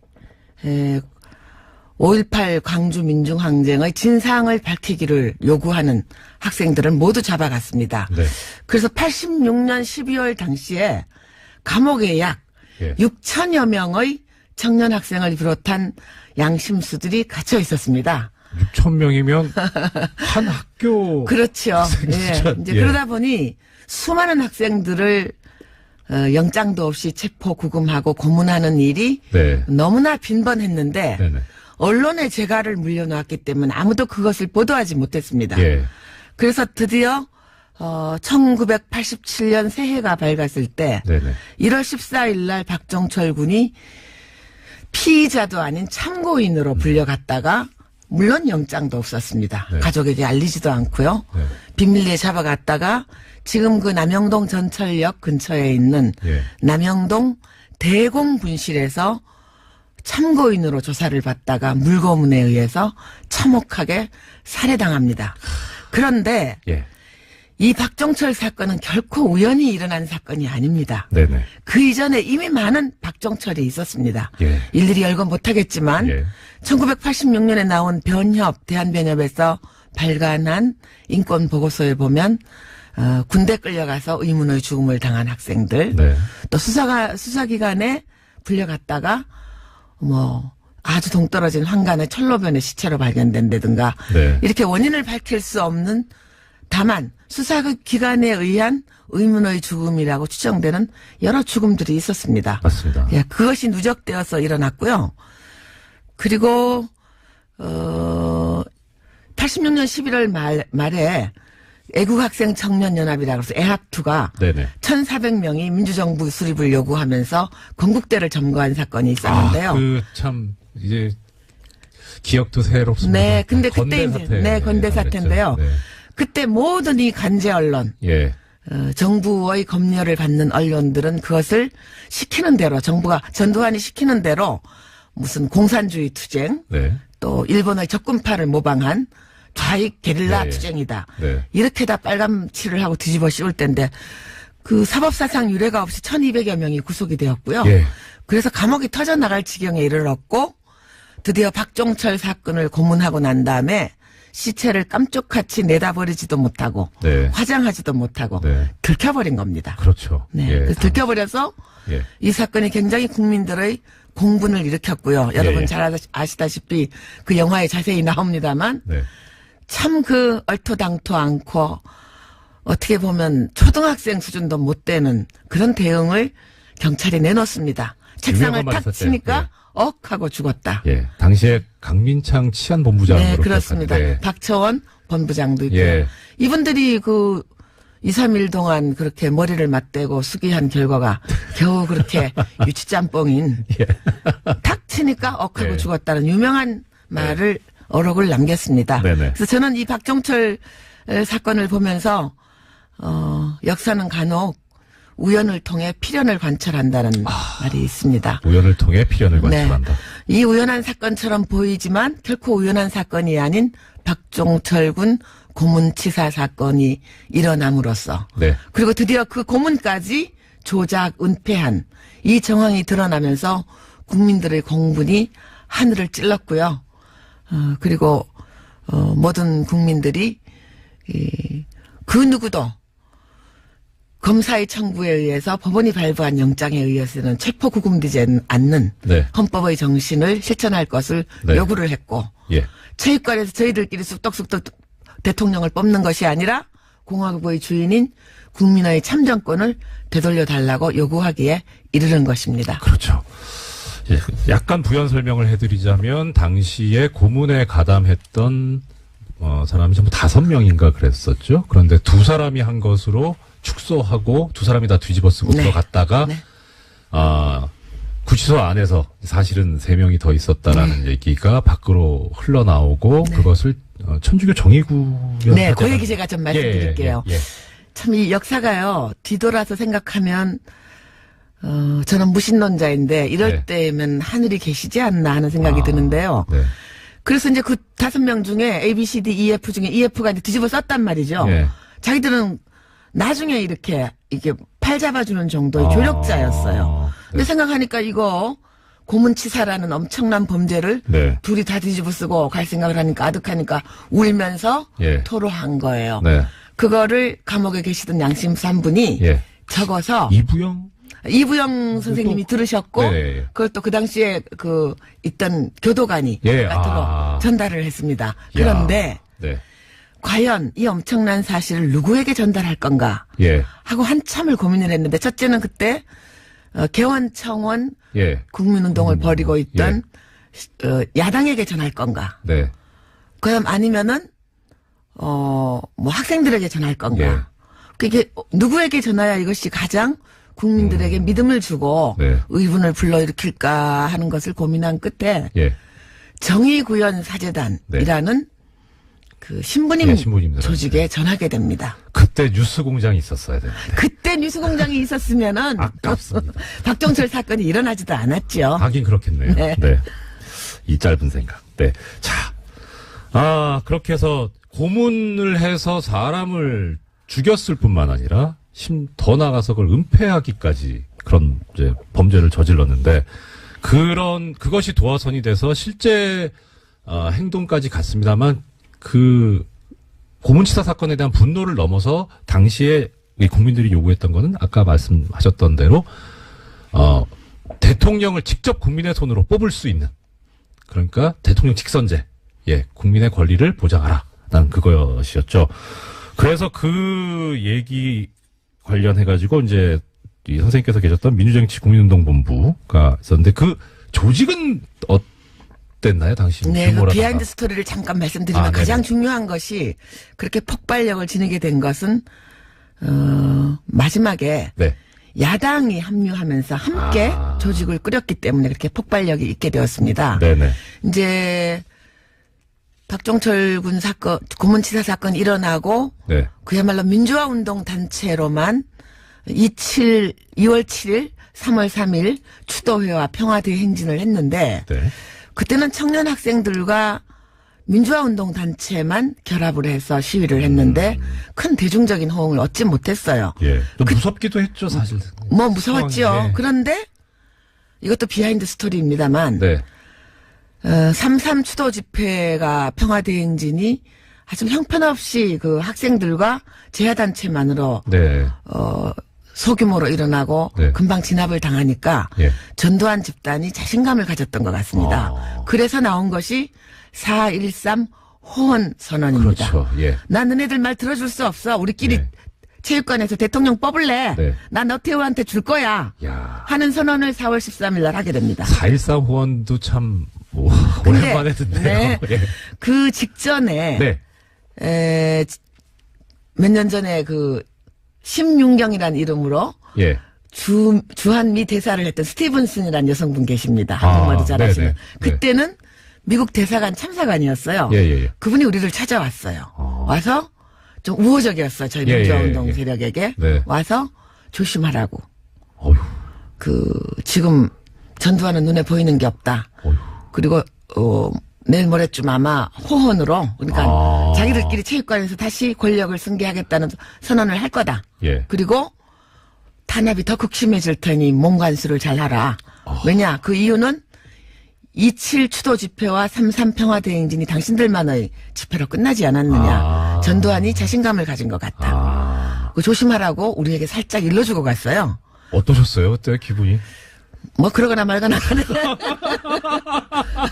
5.18 광주 민중항쟁의 진상을 밝히기를 요구하는 학생들을 모두 잡아갔습니다. 네. 그래서 86년 12월 당시에 감옥에 약 예. 6천여 명의 청년 학생을 비롯한 양심수들이 갇혀 있었습니다. 6천 명이면 한 학교 그렇죠. 예. 수준. 이제 예. 그러다 보니 수많은 학생들을 영장도 없이 체포 구금하고 고문하는 일이 네. 너무나 빈번했는데 네네. 언론의 재갈을 물려놓았기 때문에 아무도 그것을 보도하지 못했습니다. 예. 그래서 드디어 1987년 새해가 밝았을 때 네네. 1월 14일 날 박정철 군이 피의자도 아닌 참고인으로 불려갔다가 물론 영장도 없었습니다. 네. 가족에게 알리지도 않고요. 네. 비밀리에 잡아갔다가 지금 그 남영동 전철역 근처에 있는 예. 남영동 대공분실에서 참고인으로 조사를 받다가 물고문에 의해서 참혹하게 살해당합니다. 그런데 예. 이 박정철 사건은 결코 우연히 일어난 사건이 아닙니다. 네네. 그 이전에 이미 많은 박정철이 있었습니다. 예. 일일이 열건 못하겠지만 예. 1986년에 나온 변협, 대한변협에서 발간한 인권보고서에 보면 군대 끌려가서 의문의 죽음을 당한 학생들 네. 또 수사기관에 불려갔다가 뭐 아주 동떨어진 황간의 철로변의 시체로 발견된다든가 네. 이렇게 원인을 밝힐 수 없는 다만 수사기관에 의한 의문의 죽음이라고 추정되는 여러 죽음들이 있었습니다. 맞습니다. 예, 그것이 누적되어서 일어났고요. 그리고 86년 11월 말에 애국학생 청년연합이라고 해서 애학투가 네네. 1,400명이 민주정부 수립을 요구하면서 건국대를 점거한 사건이 있었는데요. 참 이제 기억도 새롭습니다. 네, 근데 그때 건대 이제 사태. 건대 사태인데요. 네. 그때 모든 이 간제 언론, 예. 정부의 검열을 받는 언론들은 그것을 시키는 대로 전두환이 시키는 대로 무슨 공산주의 투쟁, 네. 또 일본의 적군파를 모방한 좌익 게릴라 네. 투쟁이다. 네. 이렇게 다 빨간칠을 하고 뒤집어 씌울 때인데 그 사법사상 유례가 없이 1,200여 명이 구속이 되었고요. 예. 그래서 감옥이 터져나갈 지경에 이르렀고 드디어 박정철 사건을 고문하고 난 다음에 시체를 깜짝같이 내다버리지도 못하고 네. 화장하지도 못하고 네. 들켜버린 겁니다. 그렇죠. 네. 예. 그래서 들켜버려서 예. 이 사건이 굉장히 국민들의 공분을 일으켰고요. 여러분 예. 잘 아시다시피 그 영화에 자세히 나옵니다만 네. 참 그 얼토당토 않고 어떻게 보면 초등학생 수준도 못 되는 그런 대응을 경찰이 내놓습니다. 책상을 유명한 말이 탁 있었죠. 치니까 억 하고 죽었다. 예. 당시에 강민창 치안본부장으로 네, 그렇습니다. 기억하는데. 박처원 본부장도 있고요. 예. 이분들이 그 2, 3일 동안 그렇게 머리를 맞대고 수기한 결과가 겨우 그렇게 유치짬뽕인 탁 치니까 억하고 예. 죽었다는 유명한 말을 어록을 남겼습니다. 네네. 그래서 저는 이 박종철 사건을 보면서 역사는 간혹 우연을 통해 필연을 관철한다는 말이 있습니다. 우연을 통해 필연을 관찰한다. 이 우연한 사건처럼 보이지만 결코 우연한 사건이 아닌 박종철 군 고문치사 사건이 일어남으로써 네. 그리고 드디어 그 고문까지 조작, 은폐한 이 정황이 드러나면서 국민들의 공분이 하늘을 찔렀고요. 그리고 모든 국민들이 그 누구도 검사의 청구에 의해서 법원이 발부한 영장에 의해서는 체포 구금되지 않는 네. 헌법의 정신을 실천할 것을 네. 요구를 했고 예. 체육관에서 저희들끼리 쑥덕쑥덕 대통령을 뽑는 것이 아니라 공화국의 주인인 국민의 참정권을 되돌려 달라고 요구하기에 이르는 것입니다. 그렇죠. 예, 약간 부연 설명을 해드리자면 당시에 고문에 가담했던 사람이 전부 5명인가 그랬었죠. 그런데 2사람이 한 것으로 축소하고 2사람이 다 뒤집어 쓰고 네. 들어갔다가 네. 구치소 안에서 사실은 3명이 더 있었다라는 얘기가 밖으로 흘러나오고 그것을 천주교 정의구현 네, 그 얘기 제가 좀 말씀드릴게요. 예. 참 이 역사가요. 뒤돌아서 생각하면 저는 무신론자인데 이럴 네. 때면 하늘이 계시지 않나 하는 생각이 드는데요. 네. 그래서 이제 그 5명 중에 A, B, C, D, E, F 중에 EF가 이제 뒤집어 썼단 말이죠. 예. 자기들은 나중에 이렇게 팔 잡아주는 정도의 조력자였어요. 근데 생각하니까 이거 고문치사라는 엄청난 범죄를 네. 둘이 다 뒤집어 쓰고 갈 생각을 하니까 아득하니까 울면서 예. 토로한 거예요. 네. 그거를 감옥에 계시던 양심수 한 분이 예. 적어서 이부영? 이부영 선생님이 들으셨고 네. 그걸 또 그 당시에 있던 교도관이 예. 바깥으로 전달을 했습니다. 그런데 네. 과연 이 엄청난 사실을 누구에게 전달할 건가 예. 하고 한참을 고민을 했는데 첫째는 그때 개원청원 예. 국민운동을 벌이고 있던 야당에게 전할 건가 네. 그다음 아니면은 뭐 학생들에게 전할 건가 예. 그게 누구에게 전해야 이것이 가장 국민들에게 믿음을 주고 네. 의분을 불러일으킬까 하는 것을 고민한 끝에 예. 정의구현 사재단이라는 그 신부님 예, 신부님들한테. 조직에 전하게 됩니다. 그때 뉴스 공장이 있었어야 되는데. 그때 뉴스공장이 있었으면은 아깝습니다. 박종철 사건이 일어나지도 않았죠. 하긴 그렇겠네요. 네. 네. 이 짧은 생각. 네. 자. 그렇게 해서 고문을 해서 사람을 죽였을 뿐만 아니라 더 나가서 그걸 은폐하기까지 그런 이제 범죄를 저질렀는데 그것이 도화선이 돼서 실제 행동까지 갔습니다만 그 고문치사 사건에 대한 분노를 넘어서 당시에 이 국민들이 요구했던 거는 아까 말씀하셨던 대로 대통령을 직접 국민의 손으로 뽑을 수 있는 그러니까 대통령 직선제 국민의 권리를 보장하라 라는 그것이었죠. 그래서 그 얘기 관련해가지고 이제 이 선생님께서 계셨던 민주정치 국민운동본부가 있었는데 그 조직은 어땠나요 당시? 네, 그 규모라든가. 비하인드 스토리를 잠깐 말씀드리면 가장 중요한 것이 그렇게 폭발력을 지니게 된 것은 마지막에 네. 야당이 합류하면서 함께 조직을 꾸렸기 때문에 그렇게 폭발력이 있게 되었습니다. 네네. 이제 박종철 군 사건, 고문치사 사건 일어나고 네. 그야말로 민주화 운동 단체로만 2월 7일, 3월 3일 추도회와 평화대회 행진을 했는데 네. 그때는 청년 학생들과 민주화 운동 단체만 결합을 해서 시위를 했는데 큰 대중적인 호응을 얻지 못했어요. 예. 좀 무섭기도 했죠, 사실. 뭐 무서웠죠. 상황이. 그런데 이것도 비하인드 스토리입니다만 네. 3.3 추도 집회가 평화대회 행진이 아주 형편없이 그 학생들과 제야단체만으로 네. 소규모로 일어나고 네. 금방 진압을 당하니까 예. 전두환 집단이 자신감을 가졌던 것 같습니다. 그래서 나온 것이 4.13 호원 선언입니다. 그렇죠. 예. 난 너네들 말 들어줄 수 없어. 우리끼리 네. 체육관에서 대통령 뽑을래. 네. 난 너태우한테 줄 거야. 야. 하는 선언을 4월 13일 날 하게 됩니다. 4.13 호원도 참 근데, 오랜만에 듣네요. 네. 예. 그 직전에 네. 몇 년 전에 심윤경이라는 이름으로 예. 주한미 대사를 했던 스티븐슨이라는 여성분 계십니다. 한국말도 잘하시는. 네네. 그때는 미국 대사관 참사관이었어요. 예. 그분이 우리를 찾아왔어요. 와서 좀 우호적이었어요. 저희 예, 민주화운동 예. 세력에게. 네. 와서 조심하라고. 어휴. 지금 전두환은 눈에 보이는 게 없다. 어휴. 그리고 내일 모레쯤 아마 호언으로 그러니까 자기들끼리 체육관에서 다시 권력을 승계하겠다는 선언을 할 거다. 예. 그리고 탄압이 더 극심해질 테니 몸관수를 잘하라. 왜냐? 그 이유는 27 추도 집회와 33 평화대행진이 당신들만의 집회로 끝나지 않았느냐. 전두환이 자신감을 가진 것 같다. 그 조심하라고 우리에게 살짝 일러주고 갔어요. 어떠셨어요? 그때 기분이? 뭐 그러거나 말거나 하네.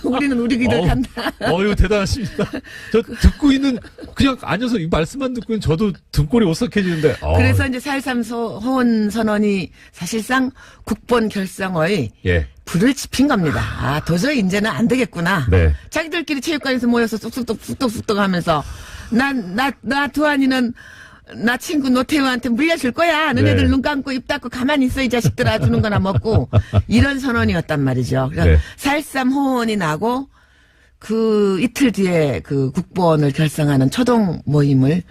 우리는 우리 길을 간다. 어유 대단하십니다. 저 듣고 있는 그냥 앉아서 이 말씀만 듣고 있는 저도 등골이 오싹해지는데. 그래서 이제 4.13 호원 선언이 사실상 국본 결성의 예. 불을 지핀 겁니다. 도저히 이제는 안 되겠구나. 네. 자기들끼리 체육관에서 모여서 쑥쑥 하면서 나 두한이는 나 친구 노태우한테 물려줄 거야. 너네들 네. 눈 감고 입 닫고 가만히 있어 이 자식들아 주는 거나 먹고 이런 선언이었단 말이죠. 네. 4.13 호원이 나고 그 이틀 뒤에 그 국본을 결성하는 초동 모임을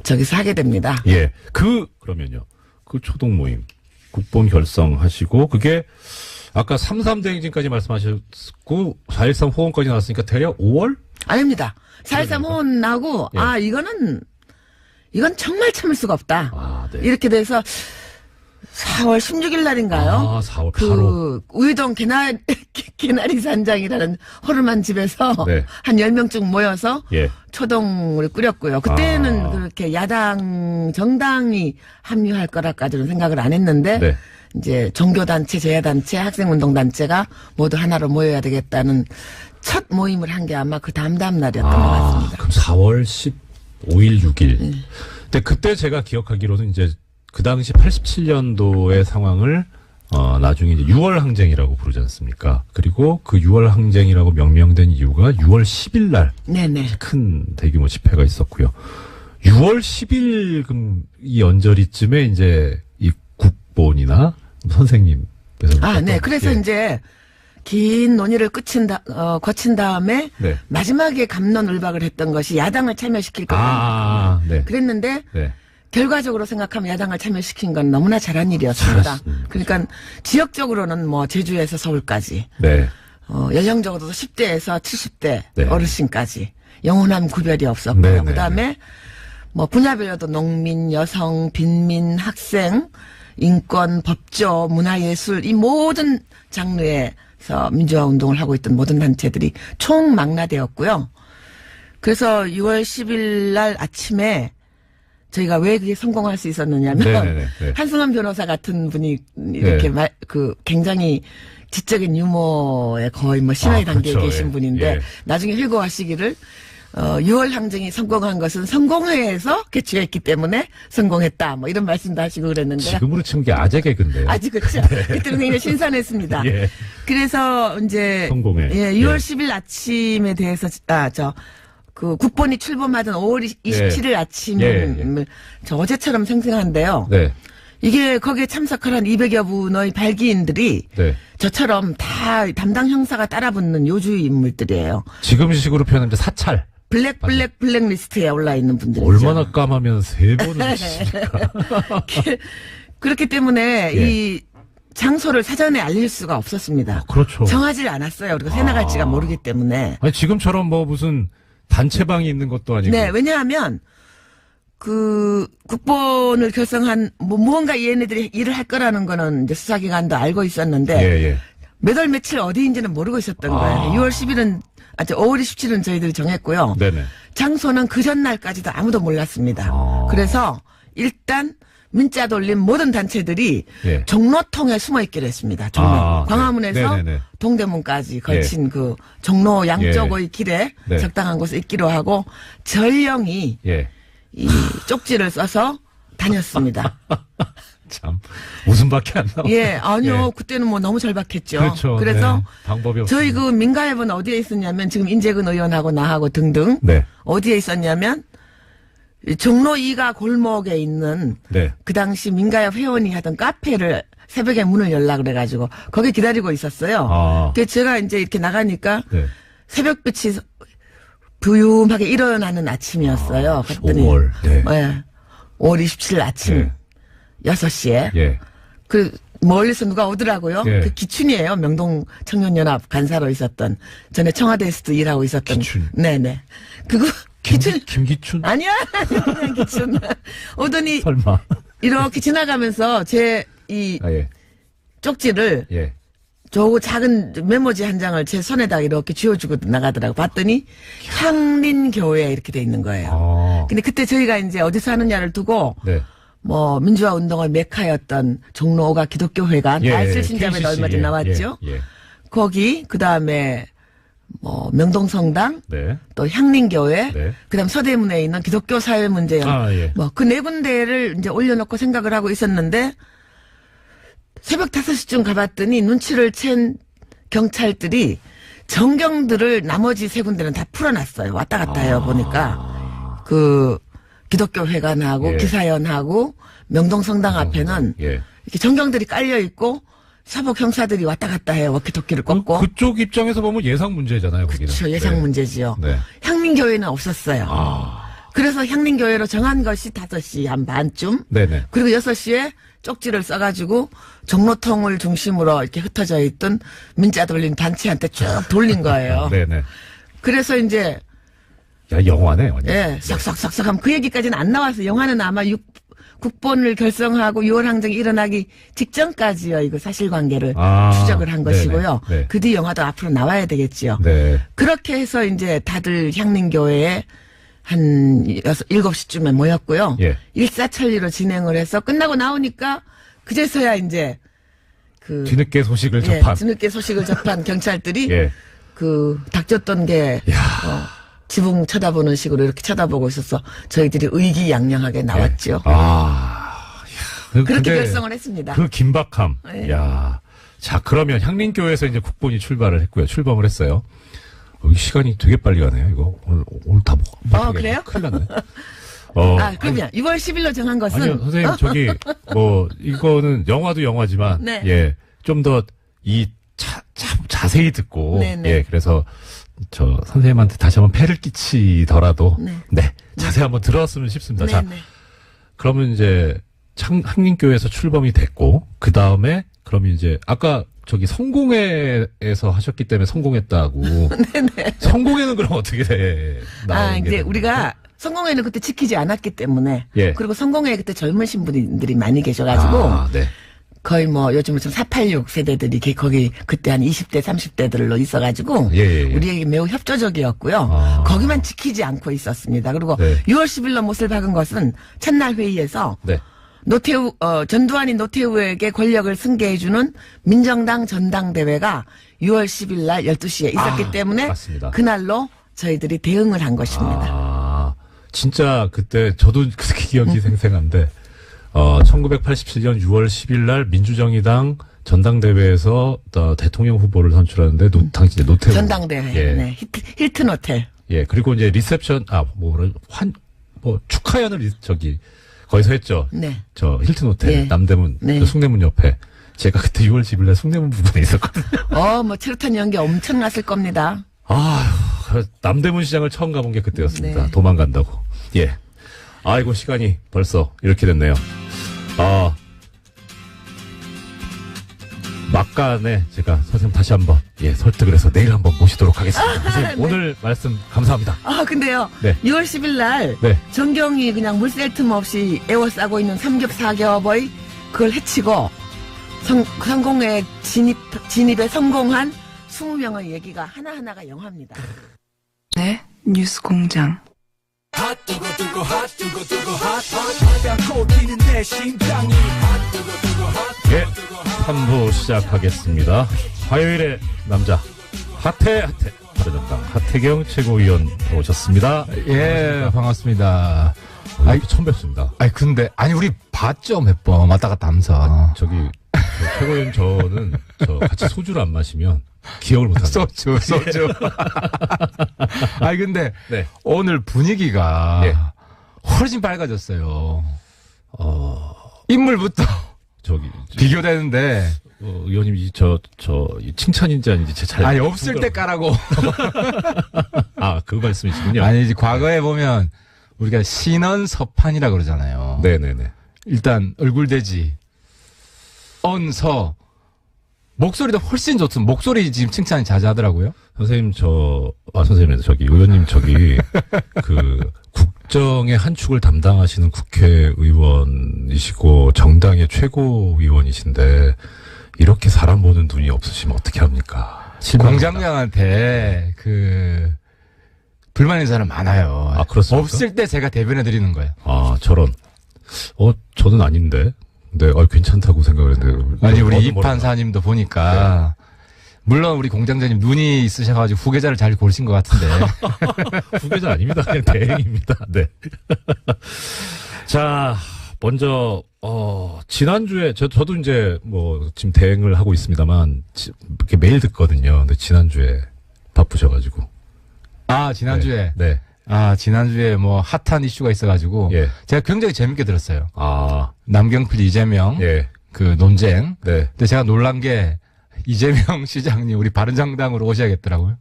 저기서 하게 됩니다. 예. 그러면요. 그 초동 모임. 국본 결성하시고, 그게, 아까 3.3 대행진까지 말씀하셨고, 4.13 호원까지 나왔으니까 대략 5월? 아닙니다. 4.13 호원 나고, 예. 이건 정말 참을 수가 없다. 네. 이렇게 돼서 4월 16일 날인가요? 4월 8호. 우이동 개나리 산장이라는 허름한 집에서 네. 한 10명쯤 모여서 예. 초동을 꾸렸고요. 그때는 그렇게 정당이 합류할 거라까지는 생각을 안 했는데, 네. 이제 종교단체, 제야단체, 학생운동단체가 모두 하나로 모여야 되겠다는 첫 모임을 한 게 아마 그 다음 날이었던 것 같습니다. 그럼 4월 15일, 6일. 근데 그때 제가 기억하기로는 이제 그 당시 87년도의 상황을 나중에 이제 6월 항쟁이라고 부르지 않습니까? 그리고 그 6월 항쟁이라고 명명된 이유가 6월 10일 날 네네. 큰 대규모 집회가 있었고요. 6월 10일 이 언저리쯤에 이제 이 국본이나 선생님께서 네. 그래서 예. 이제 긴 논의를 거친 다음에 네. 마지막에 갑론을박을 했던 것이 야당을 참여시킬 거다. 네. 그랬는데 네. 결과적으로 생각하면 야당을 참여시킨 건 너무나 잘한 일이었습니다. 잘했습니다. 그러니까 지역적으로는 뭐 제주에서 서울까지, 네. 연령적으로도 10대에서 70대 네. 어르신까지 영원한 구별이 없었고요. 네, 네, 그다음에 뭐 분야별로도 농민, 여성, 빈민, 학생, 인권, 법조, 문화예술 이 모든 장르에서 민주화 운동을 하고 있던 모든 단체들이 총망라되었고요. 그래서 6월 10일 날 아침에 저희가 왜 그게 성공할 수 있었느냐면 네네네. 네. 한승원 변호사 같은 분이 이렇게 네. 굉장히 지적인 유머에 거의 뭐 신화의 단계에 그렇죠. 계신 예. 분인데 예. 나중에 회고하시기를 6월 항쟁이 성공한 것은 성공회에서 개최했기 때문에 성공했다. 뭐 이런 말씀도 하시고 그랬는데 지금으로 치면 게 아재 개그인데요. 아직 그렇죠. 그때는 굉장히 신선했습니다. 예. 그래서 이제 성공회. 6월 예. 10일 아침에 대해서 그 국본이 출범하던 5월 27일 아침을 저 어제처럼 생생한데요. 네. 이게 거기에 참석한 한 200여 분의 발기인들이 네. 저처럼 다 담당 형사가 따라붙는 요주 인물들이에요. 지금 식으로 표현하면 사찰. 블랙리스트에 올라 있는 분들이죠. 얼마나 까마면 3번을 하십니까? 그렇기 때문에 예. 이 장소를 사전에 알릴 수가 없었습니다. 그렇죠. 정하지 않았어요. 우리가 새 나갈지가 모르기 때문에. 아니, 지금처럼 뭐 무슨 단체방이 있는 것도 아니고. 네, 왜냐하면 그 국본을 결성한 무언가 얘네들이 일을 할 거라는 거는 이제 수사기관도 알고 있었는데 예. 몇 월 며칠 어디인지는 모르고 있었던 거예요. 6월 10일은 5월 27일은 저희들이 정했고요. 네네. 장소는 그 전날까지도 아무도 몰랐습니다. 그래서 일단 문자 돌린 모든 단체들이 예. 종로통에 숨어 있기로 했습니다. 종로. 광화문에서 네네네. 동대문까지 걸친 그 종로 양쪽의 길에 네. 적당한 곳에 있기로 하고 전령이 예. 이 쪽지를 써서 다녔습니다. 참 웃음밖에 안 나와. 예, 아니요. 예. 그때는 뭐 너무 절박했죠. 그렇죠. 그래서 네. 방법이 없어요. 저희 그 민가협은 어디에 있었냐면 지금 인재근 의원하고 나하고 등등 네. 어디에 있었냐면 이 종로 2가 골목에 있는 네. 그 당시 민가협 회원이 하던 카페를 새벽에 문을 열라 그래가지고 거기 기다리고 있었어요. 아. 그래서 제가 이제 이렇게 나가니까 네. 새벽빛이 부유하게 일어나는 아침이었어요. 그랬더니 5월. 네. 5월 27일 아침 네. 6시에 예. 그 멀리서 누가 오더라고요. 예. 그 기춘이에요. 명동 청년연합 간사로 있었던 전에 청와대에서도 일하고 있었던. 기춘. 네네. 그거 김기춘? 아니야 그냥 기춘 오더니 설마. 이렇게 지나가면서 제 이 아, 예. 쪽지를 예. 저 작은 메모지 한 장을 제 손에다 이렇게 쥐어주고 나가더라고. 봤더니 향린교회 이렇게 돼 있는 거예요. 아. 근데 그때 저희가 이제 어디서 하느냐를 두고 네. 뭐 민주화 운동의 메카였던 종로 5가 기독교회관 다이슬 신자매도 얼마 전에 나왔죠. 예. 예. 거기 그다음에 뭐 명동성당 네. 또 향린교회 네. 그다음 서대문에 있는 기독교 사회 문제연 아, 예. 뭐 그 네 군데를 이제 올려놓고 생각을 하고 있었는데 새벽 5시쯤 가봤더니 눈치를 챈 경찰들이 정경들을 나머지 세 군데는 다 풀어놨어요. 왔다 갔다 해요 보니까 그 기독교 회관하고 예. 기사연하고 명동성당 앞에는 예. 이렇게 정경들이 깔려 있고 사복 형사들이 왔다 갔다 해요. 워키토키를 꽂고. 그쪽 입장에서 보면 예상 문제잖아요, 거기는. 그렇죠. 예상 네. 문제지요. 네. 향민교회는 없었어요. 아. 그래서 향민교회로 정한 것이 5시 한 반쯤. 네네. 그리고 6시에 쪽지를 써가지고 종로통을 중심으로 이렇게 흩어져 있던 문자 돌린 단체한테 쭉 돌린 거예요. 네네. 그래서 이제 야, 영화네, 완전. 예, 싹싹싹싹 하면 그 얘기까지는 안 나와서 영화는 아마 국본을 결성하고 6월 항쟁이 일어나기 직전까지요. 이거 사실관계를 추적을 한 것이고요. 네네. 네. 그 뒤 영화도 앞으로 나와야 되겠지요. 네. 그렇게 해서 이제 다들 향린교회에 한 7시쯤에 모였고요. 예. 일사천리로 진행을 해서 끝나고 나오니까 그제서야 이제 그 뒤늦게 소식을 예, 접한. 뒤늦게 소식을 접한 경찰들이 예. 그 닥쳤던 게 지붕 쳐다보는 식으로 이렇게 쳐다보고 있어서 저희들이 의기양양하게 나왔죠. 아. 야, 그렇게 근데 결성을 했습니다. 그 긴박함. 네. 야. 자, 그러면 향린교회에서 이제 국본이 출발을 했고요. 출범을 했어요. 이 시간이 되게 빨리 가네요, 이거. 오늘 다 못. 그래요? 큰일 났네. 그러면 6월 10일로 정한 것은 아니요, 선생님, 저기, 이거는 영화도 영화지만, 네. 예, 좀 더 자세히 듣고, 네네. 예, 그래서, 선생님한테 다시 한번 폐를 끼치더라도, 네. 자세히 한번 들었으면 싶습니다. 자, 네네. 그러면 이제, 향린교회에서 출범이 됐고, 그 다음에, 그러면 이제, 아까, 성공회에서 하셨기 때문에 성공했다고. 네네. 성공회는 그럼 어떻게 돼? 이제 우리가 성공회는 그때 지키지 않았기 때문에. 예. 그리고 성공회에 그때 젊으신 분들이 많이 계셔가지고. 아, 네. 거의 뭐 요즘은 486 세대들이 거기 그때 한 20대, 30대들로 있어가지고. 예. 우리에게 매우 협조적이었고요. 아. 거기만 지키지 않고 있었습니다. 그리고 네. 6월 10일로 못을 박은 것은 첫날 회의에서. 네. 전두환이 노태우에게 권력을 승계해주는 민정당 전당대회가 6월 10일 날 12시에 있었기 때문에 맞습니다. 그날로 저희들이 대응을 한 것입니다. 아, 진짜 그때 저도 그렇게 기억이 생생한데, 1987년 6월 10일 날 민주정의당 전당대회에서 대통령 후보를 선출하는데 당시 이제 노태우 전당대회. 예. 네. 힐튼 호텔. 예, 그리고 이제 리셉션 축하연을 거기서 했죠. 네. 힐튼 호텔 예. 남대문 네. 숭례문 옆에 제가 그때 6월 10일 날 숭례문 부근에 있었거든요. 뭐 체류탄 연기 엄청났을 겁니다. 남대문 시장을 처음 가본 게 그때였습니다. 네. 도망간다고. 예. 아이고, 시간이 벌써 이렇게 됐네요. 막간에 제가 선생님 다시 한번, 설득을 해서 내일 한번 모시도록 하겠습니다. 선생님, 네. 오늘 말씀 감사합니다. 근데요. 네. 6월 10일 날 네. 정경이 그냥 물샐 틈 없이 에워싸고 있는 삼겹사겹의 그걸 해치고 성공에 진입에 성공한 20명의 얘기가 하나하나가 영화입니다. 네, 뉴스 공장. 예, 3부 시작하겠습니다. 화요일의 남자, 핫해, 바른정당, 하태경 최고위원 오셨습니다. 예, 반갑습니다. 처음 뵙습니다. 근데, 우리 봤죠, 몇 번. 왔다 갔다 하면서. 최고위원 저는, 같이 소주를 안 마시면 기억을 못 합니다. 소주. 근데, 네. 오늘 분위기가, 예. 훨씬 밝아졌어요. 인물부터 저기 비교되는데. 의원님 이 칭찬인지 아닌지 잘 아니, 없을 때 까라고. 그 말씀이시군요. 아니지, 과거에 보면 우리가 신언서판이라 그러잖아요. 네네네. 일단 얼굴 대지, 언서, 목소리도 훨씬 좋습니다. 목소리 지금 칭찬이 자자하더라고요. 선생님 선생님 저기 의원님 저기 그 국정의 한 축을 담당하시는 국회의원이시고 정당의 최고위원이신데 이렇게 사람 보는 눈이 없으시면 어떻게 합니까? 공장장한테 불만 있는 사람 많아요. 아, 그렇습니까? 없을 때 제가 대변해 드리는 거예요. 저런. 저는 아닌데. 네, 괜찮다고 생각을 했는데. 아니, 우리 이판사님도 보니까, 물론 우리 공장장님 눈이 있으셔가지고 후계자를 잘 고르신 것 같은데. 후계자 아닙니다. 그냥 대행입니다. 네. 자, 먼저, 지난주에, 저도 이제 지금 대행을 하고 있습니다만, 이렇게 매일 듣거든요. 근데 지난주에 바쁘셔가지고. 지난주에. 네. 지난주에 핫한 이슈가 있어가지고. 예. 제가 굉장히 재밌게 들었어요. 남경필, 이재명. 예. 그 논쟁. 네. 근데 제가 놀란 게, 이재명 시장님 우리 바른정당으로 오셔야겠더라고요.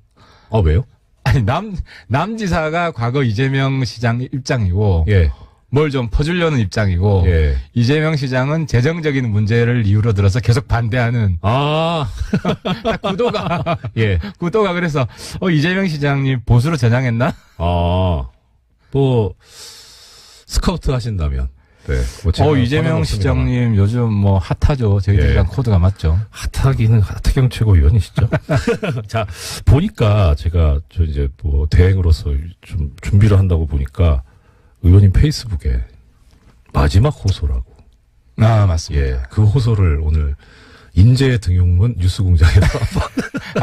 왜요? 아니, 남지사가 과거 이재명 시장 입장이고. 예. 뭘 좀 퍼주려는 입장이고. 예. 이재명 시장은 재정적인 문제를 이유로 들어서 계속 반대하는. 딱 구도가. 예. 구도가 그래서, 이재명 시장님 보수로 전향했나? 스카우트 하신다면. 네. 이재명 시장님 요즘 핫하죠. 저희들이랑 코드가 맞죠. 하태경 최고위원이시죠. 자, 보니까 제가 이제 대행으로서 좀 준비를 한다고 보니까 의원님 페이스북에 마지막 호소라고. 맞습니다. 예. 그 호소를 오늘 인재의 등용문 뉴스공장에다.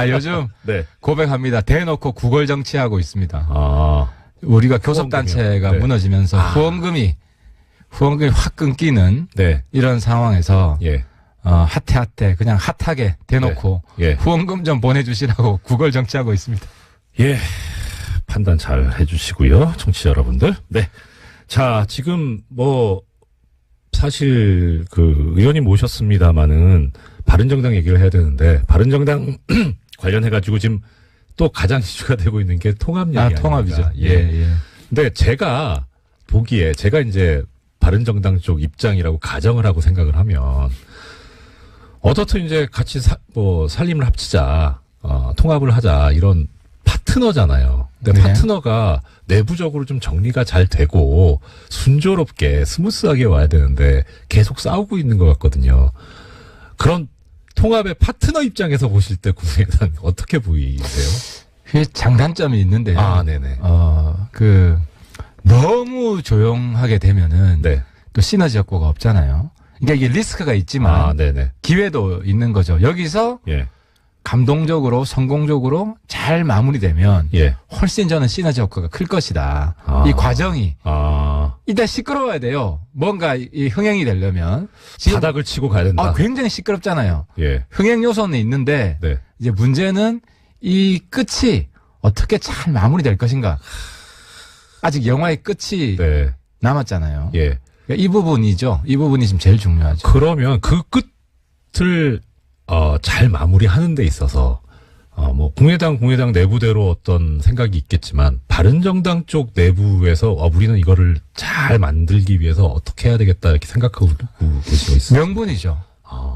요즘. 네. 고백합니다. 대놓고 구걸 정치하고 있습니다. 우리가 교섭단체가 후원금이요. 네. 무너지면서 후원금이 확 끊기는. 네. 이런 상황에서. 예. 핫해. 그냥 핫하게 대놓고. 네. 예. 후원금 좀 보내주시라고 구걸 정치하고 있습니다. 예. 판단 잘 해주시고요. 청취자 여러분들. 네. 자, 지금 사실 의원님 모셨습니다마는 바른정당 얘기를 해야 되는데 바른정당 관련해가지고 지금 또 가장 이슈가 되고 있는 게 통합 얘기 아닙니까? 통합이죠. 예. 근데 제가 보기에 제가 이제 바른정당 쪽 입장이라고 가정을 하고 생각을 하면 어떻든 이제 같이 살림을 합치자, 통합을 하자 이런 파트너잖아요. 근데 네. 파트너가 내부적으로 좀 정리가 잘 되고 순조롭게 스무스하게 와야 되는데 계속 싸우고 있는 것 같거든요. 그런 통합의 파트너 입장에서 보실 때 국민의당 어떻게 보이세요? 장단점이 있는데요. 네네. 너무 조용하게 되면은. 네. 또 시너지 효과가 없잖아요. 그러니까 이게 리스크가 있지만. 네네. 기회도 있는 거죠. 여기서. 예. 감동적으로 성공적으로 잘 마무리되면 예. 훨씬 저는 시너지 효과가 클 것이다. 이 과정이 일단 시끄러워야 돼요. 뭔가 이 흥행이 되려면 바닥을 치고 가야 된다. 굉장히 시끄럽잖아요. 예. 흥행 요소는 있는데 네. 이제 문제는 이 끝이 어떻게 잘 마무리될 것인가. 아직 영화의 끝이 네. 남았잖아요. 예. 그러니까 이 부분이죠. 이 부분이 지금 제일 중요하죠. 그러면 그 끝을 잘 마무리하는 데 있어서, 국민의당 내부대로 어떤 생각이 있겠지만, 바른정당 쪽 내부에서, 우리는 이거를 잘 만들기 위해서 어떻게 해야 되겠다, 이렇게 생각하고 계시고 있어요. 명분이죠.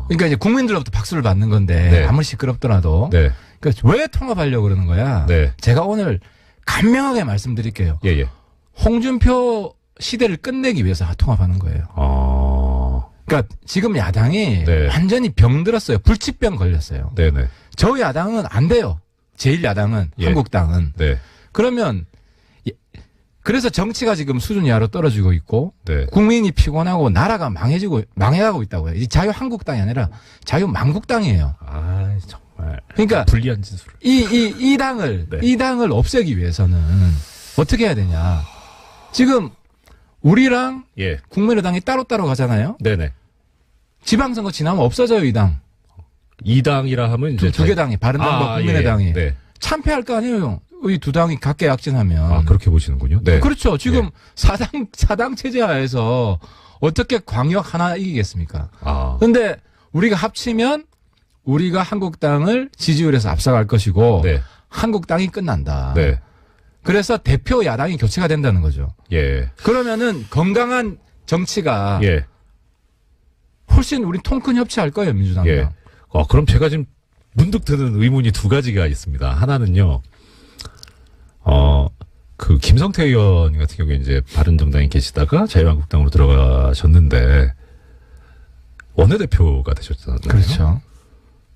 그러니까 이제 국민들로부터 박수를 받는 건데, 네. 아무리 시끄럽더라도. 네. 그러니까 왜 통합하려고 그러는 거야? 네. 제가 오늘 간명하게 말씀드릴게요. 예. 홍준표 시대를 끝내기 위해서 통합하는 거예요. 그러니까 지금 야당이 네. 완전히 병들었어요. 불치병 걸렸어요. 네네. 저 야당은 안 돼요. 제1야당은 예. 한국당은. 네. 그러면 그래서 정치가 지금 수준 이하로 떨어지고 있고 네. 국민이 피곤하고 나라가 망해가고 있다고요. 이 자유한국당이 아니라 자유만국당이에요. 정말. 그러니까 불리한 진술을. 이 당을 네. 이 당을 없애기 위해서는 어떻게 해야 되냐? 지금 우리랑 예. 국민의당이 따로따로 가잖아요. 네네. 지방선거 지나면 없어져요, 이 당. 이 당이라 하면 이제 두 개 당이 바른당과 국민의당이 예. 네. 참패할 거 아니에요. 이 두 당이 각계 약진하면. 아, 그렇게 보시는군요. 네. 그렇죠. 지금 예. 사당 체제 하에서 어떻게 광역 하나 이기겠습니까? 아. 근데 우리가 합치면 우리가 한국당을 지지율에서 앞서갈 것이고 네. 한국당이 끝난다. 네. 그래서 대표 야당이 교체가 된다는 거죠. 예. 그러면은 건강한 정치가 예. 훨씬 우리 통큰 협치할 거예요, 민주당이랑. 예. 그럼 제가 지금 문득 드는 의문이 두 가지가 있습니다. 하나는요, 그 김성태 의원 같은 경우에 이제 바른정당에 계시다가 자유한국당으로 들어가셨는데 원내대표가 되셨잖아요. 그렇죠.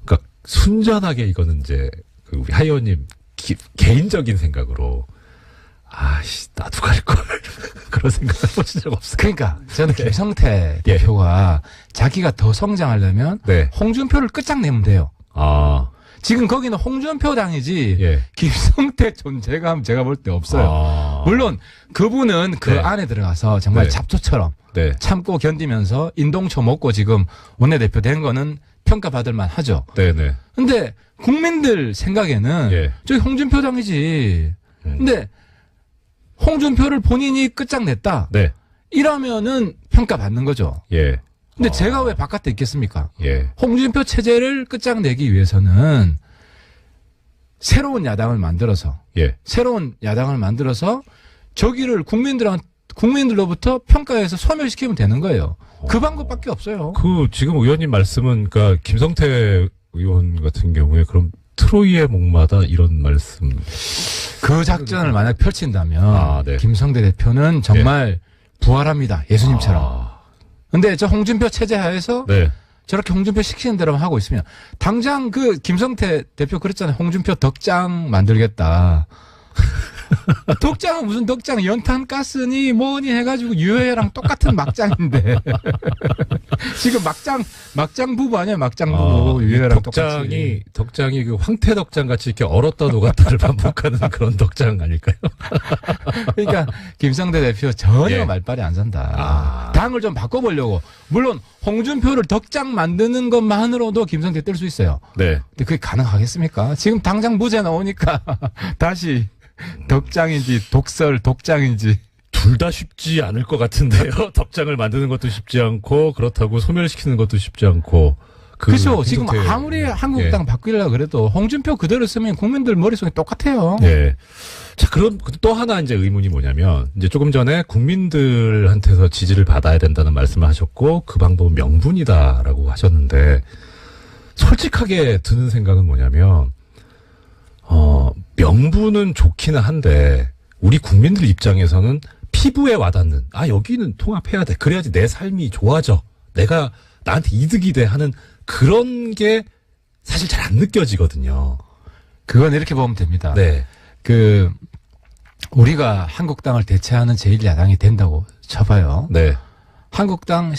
그러니까 순전하게 이거는 이제 그 우리 하 의원님 개인적인 생각으로 아씨 나도 갈 걸 그런 생각을 해보신 적 없어요. 그러니까 저는 김성태 예. 대표가 자기가 더 성장하려면 네. 홍준표를 끝장내면 돼요. 아. 지금 거기는 홍준표 당이지 예. 김성태 존재감 제가 볼 때 없어요. 아. 물론 그분은 그 네. 안에 들어가서 정말 네. 잡초처럼 네. 참고 견디면서 인동초 먹고 지금 원내대표 된 거는 평가받을 만하죠. 네네. 근데 국민들 생각에는 예. 저기 홍준표 당이지. 근데 홍준표를 본인이 끝장냈다. 네. 이러면은 평가받는 거죠. 예. 근데 제가 왜 바깥에 있겠습니까? 예. 홍준표 체제를 끝장내기 위해서는 새로운 야당을 만들어서 예. 저기를 국민들로부터 평가해서 소멸시키면 되는 거예요. 그 방법밖에 없어요. 그 지금 의원님 말씀은 그러니까 김성태 의원 같은 경우에 그럼 트로이의 목마다 이런 말씀. 그 작전을 만약 펼친다면 아, 네. 김성대 대표는 정말 부활합니다. 예수님처럼. 아, 근데 저 홍준표 체제 하에서 네. 저렇게 홍준표 시키는 대로만 하고 있으면 당장 그 김성태 대표 그랬잖아요. 홍준표 덕장 만들겠다. 덕장은 무슨 덕장? 연탄 가스니 뭐니 해가지고 유해랑 똑같은 막장인데 지금 막장 부부 아니야? 막장 부부 유해랑 똑같이. 덕장이 그 황태 덕장 같이 이렇게 얼었다 녹았다를 반복하는 그런 덕장 아닐까요? 그러니까 김성대 대표 전혀 예. 말빨이 안 산다. 아. 당을 좀 바꿔보려고. 물론 홍준표를 덕장 만드는 것만으로도 김성대 뜰 수 있어요. 네. 근데 그게 가능하겠습니까? 지금 당장 무죄 나오니까 다시 덕장인지 독장인지. 둘 다 쉽지 않을 것 같은데요. 덕장을 만드는 것도 쉽지 않고 그렇다고 소멸시키는 것도 쉽지 않고. 그렇죠. 지금 김성태- 아무리 한국당 바꾸려고 그래도 홍준표 그대로 쓰면 국민들 머릿속에 똑같아요. 네. 자, 그럼 또 하나 이제 의문이 뭐냐면, 이제 조금 전에 국민들한테서 지지를 받아야 된다는 말씀을 하셨고, 그 방법은 명분이다라고 하셨는데, 솔직하게 드는 생각은 뭐냐면, 명분은 좋기는 한데, 우리 국민들 입장에서는 피부에 와닿는, 여기는 통합해야 돼. 그래야지 내 삶이 좋아져. 나한테 이득이 돼 하는 그런 게 사실 잘 안 느껴지거든요. 그건 이렇게 보면 됩니다. 네. 우리가 한국당을 대체하는 제1야당이 된다고 쳐봐요. 네. 한국당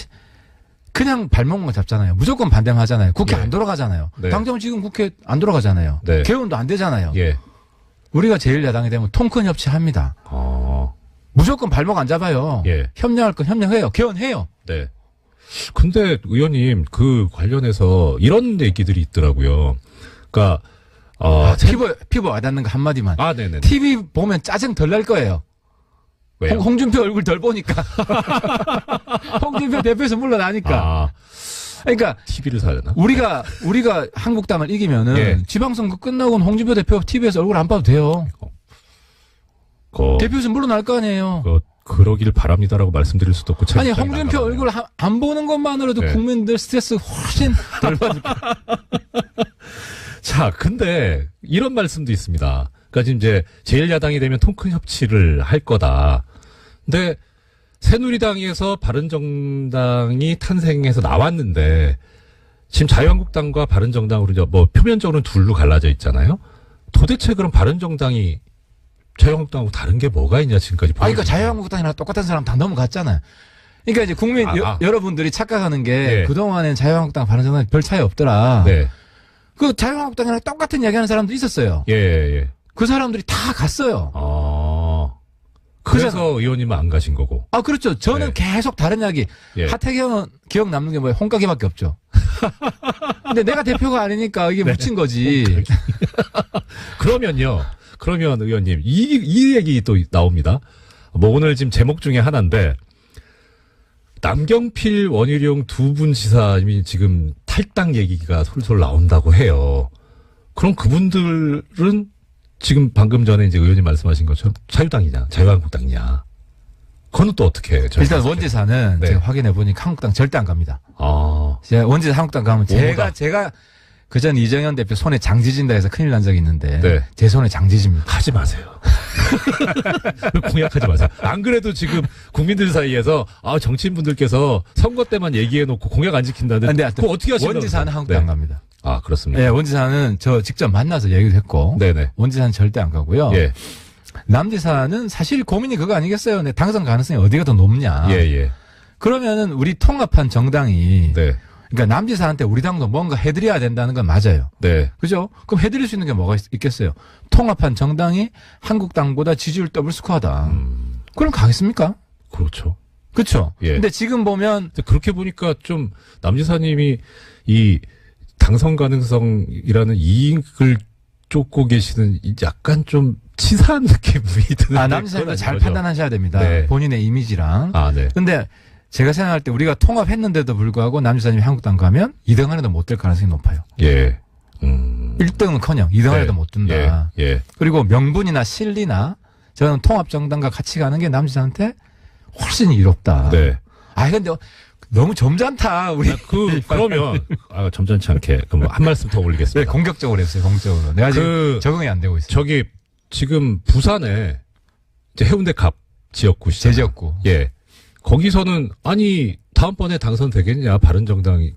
그냥 발목만 잡잖아요. 무조건 반대만 하잖아요. 국회 네. 안 돌아가잖아요. 네. 당장 지금 국회 안 돌아가잖아요. 네. 개헌도 안 되잖아요. 예. 우리가 제1야당이 되면 통큰 협치합니다. 무조건 발목 안 잡아요. 예. 협력할 건 협력해요. 개헌해요. 네. 근데 의원님 그 관련해서 이런 얘기들이 있더라고요. 그러니까 피부 와닿는 거 한마디만. 네네. TV 보면 짜증 덜 날 거예요. 왜요? 홍준표 얼굴 덜 보니까. 홍준표 대표에서 물러나니까. 그러니까 TV를 사야 되나? 우리가 한국당을 이기면은 예. 지방선거 끝나고는 홍준표 대표 TV에서 얼굴 안 봐도 돼요. 대표에서 물러날 거 아니에요. 그러길 바랍니다라고 말씀드릴 수도 없고. 아니 홍준표 얼굴 안 보는 것만으로도 네. 국민들 스트레스 훨씬 덜 받을 거예요. 자, 근데 이런 말씀도 있습니다. 그러니까 지금 이제 제1야당이 되면 통큰 협치를 할 거다. 근데 새누리당에서 바른정당이 탄생해서 나왔는데 지금 자유한국당과 바른정당으로 이제 뭐 표면적으로는 둘로 갈라져 있잖아요. 도대체 그럼 바른정당이 자유한국당하고 다른 게 뭐가 있냐 지금까지. 그러니까 자유한국당이랑 똑같은 사람 다 넘어갔잖아요. 그러니까 이제 국민 여러분들이 착각하는 게 그동안엔 자유한국당 바른정당 별 차이 없더라. 네. 그 자유한국당이랑 똑같은 이야기하는 사람도 있었어요. 예. 그 사람들이 다 갔어요. 그래서 의원님은 안 가신 거고. 그렇죠. 저는 계속 다른 이야기. 하태경은 기억 남는 게 뭐예요? 홍가기밖에 없죠. 근데 내가 대표가 아니니까 이게 묻힌 거지. 그러면요. 그러면 의원님, 이 얘기 또 나옵니다. 뭐 오늘 지금 제목 중에 하나인데, 남경필, 원희룡 두 분 지사님이 지금 탈당 얘기가 솔솔 나온다고 해요. 그럼 그분들은 지금 방금 전에 이제 의원님 말씀하신 것처럼 자유당이냐, 자유한국당이냐. 그건 또 어떻게 해요? 일단 원지사는 네. 제가 확인해 보니까 한국당 절대 안 갑니다. 아, 제가 원지사 한국당 가면 오보다. 제가 그전 이정현 대표 손에 장지진다 해서 큰일 난 적이 있는데 네. 제 손에 장지집니다. 하지 마세요. 공약하지 마세요. 안 그래도 지금 국민들 사이에서 정치인분들께서 선거 때만 얘기해놓고 공약 안 지킨다는데 근데 그거 어떻게 하시려고 원지사는 그래요? 한국당 안 갑니다. 아, 그렇습니다. 네, 원지사는 저 직접 만나서 얘기도 했고 네네. 원지사는 절대 안 가고요. 예, 남지사는 사실 고민이 그거 아니겠어요? 내 당선 가능성이 어디가 더 높냐. 예. 그러면은 우리 통합한 정당이 네, 그러니까 남지사한테 우리 당도 뭔가 해드려야 된다는 건 맞아요. 네. 그죠? 그럼 해드릴 수 있는 게 뭐가 있겠어요? 통합한 정당이 한국당보다 지지율 더블 스코어다. 그럼 가겠습니까? 그렇죠. 그렇죠. 예. 근데 지금 보면 근데 그렇게 보니까 좀 남지사님이 이 당선 가능성이라는 이익을 쫓고 계시는 약간 좀 치사한 느낌이 드는데. 남지사님도 그건 잘 아닌 거죠? 판단하셔야 됩니다. 네. 본인의 이미지랑. 아, 네. 근데 제가 생각할 때 우리가 통합했는데도 불구하고 남지사님이 한국당 가면 2등 안에도 못 될 가능성이 높아요. 예. 1등은커녕 2등 안에도 못 든다. 예. 그리고 명분이나 실리나 저는 통합정당과 같이 가는 게 남지사한테 훨씬 이롭다. 네. 근데 너무 점잖다. 우리 그러면, 점잖지 않게, 그럼 한 말씀 더 네, 올리겠습니다. 공격적으로 했어요. 공격적으로. 내가 지금 적응이 안 되고 있어요. 저기, 지금 부산에, 이제 해운대 갑 지역구시죠. 제지역구. 예. 거기서는, 다음번에 당선되겠냐, 바른정당이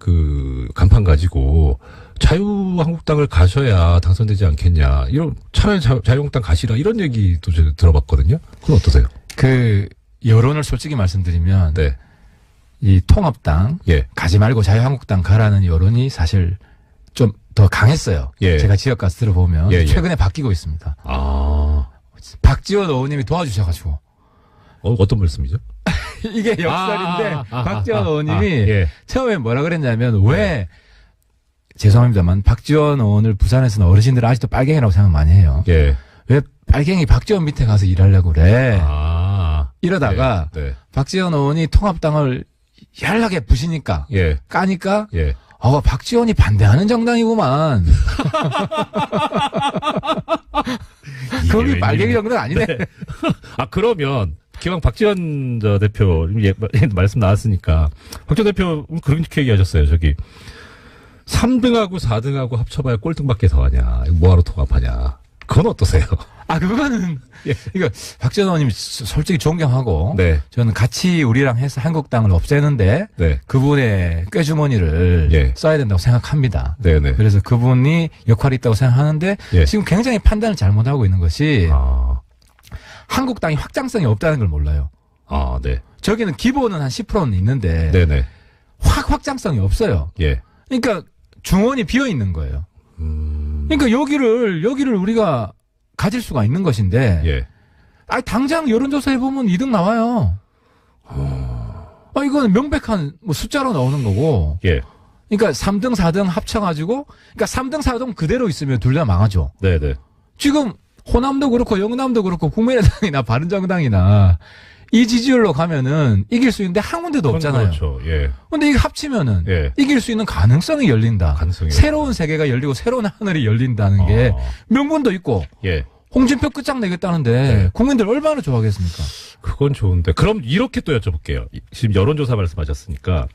간판 가지고, 자유한국당을 가셔야 당선되지 않겠냐, 차라리 자유한국당 가시라, 이런 얘기도 제가 들어봤거든요. 그건 어떠세요? 여론을 솔직히 말씀드리면, 네. 이 통합당, 예. 가지 말고 자유한국당 가라는 여론이 사실 좀 더 강했어요. 예. 제가 지역 가서 들어보면. 예. 최근에 바뀌고 있습니다. 박지원 의원님이 도와주셔가지고. 어떤 말씀이죠? 이게 역설인데, 박지원 의원님이 예. 처음에 뭐라 그랬냐면, 죄송합니다만, 박지원 의원을 부산에서는 어르신들은 아직도 빨갱이라고 생각 많이 해요. 예. 왜 빨갱이 박지원 밑에 가서 일하려고 그래? 이러다가, 네. 박지원 의원이 통합당을 яр하게 부시니까, 예. 까니까, 예. 박지원이 반대하는 정당이구만. 거기 빨갱이 정당 아니네. 그러면 기왕 박지원 대표 말씀 나왔으니까 박지원 대표 그렇게 얘기하셨어요. 3등하고 4등하고 합쳐봐야 꼴등밖에 더 하냐. 이거 뭐하러 통합하냐. 그건 어떠세요? 그거는, 예. 이거, 박지원 의원님 솔직히 존경하고, 네. 저는 같이 우리랑 해서 한국당을 없애는데, 네. 그분의 꾀주머니를 예. 써야 된다고 생각합니다. 네네. 그래서 그분이 역할이 있다고 생각하는데, 예. 지금 굉장히 판단을 잘못하고 있는 것이, 한국당이 확장성이 없다는 걸 몰라요. 네. 저기는 기본은 한 10%는 있는데, 네네. 확장성이 없어요. 예. 그러니까 중원이 비어 있는 거예요. 그러니까 여기를 우리가 가질 수가 있는 것인데, 예. 당장 여론조사 해보면 2등 나와요. 이거는 명백한 숫자로 나오는 거고. 예. 그러니까 3등, 4등 합쳐가지고, 그러니까 3등, 4등 그대로 있으면 둘 다 망하죠. 네네. 지금 호남도 그렇고 영남도 그렇고 국민의당이나 바른정당이나 이 지지율로 가면은 이길 수 있는데 한 군데도 없잖아요. 그렇죠. 예. 근데 이게 합치면은 예. 이길 수 있는 가능성이 열린다. 새로운 세계가 열리고 새로운 하늘이 열린다는 게 명분도 있고. 예. 홍준표 끝장내겠다는데 네. 국민들 얼마나 좋아하겠습니까? 그건 좋은데. 그럼 이렇게 또 여쭤볼게요. 지금 여론조사 말씀하셨으니까.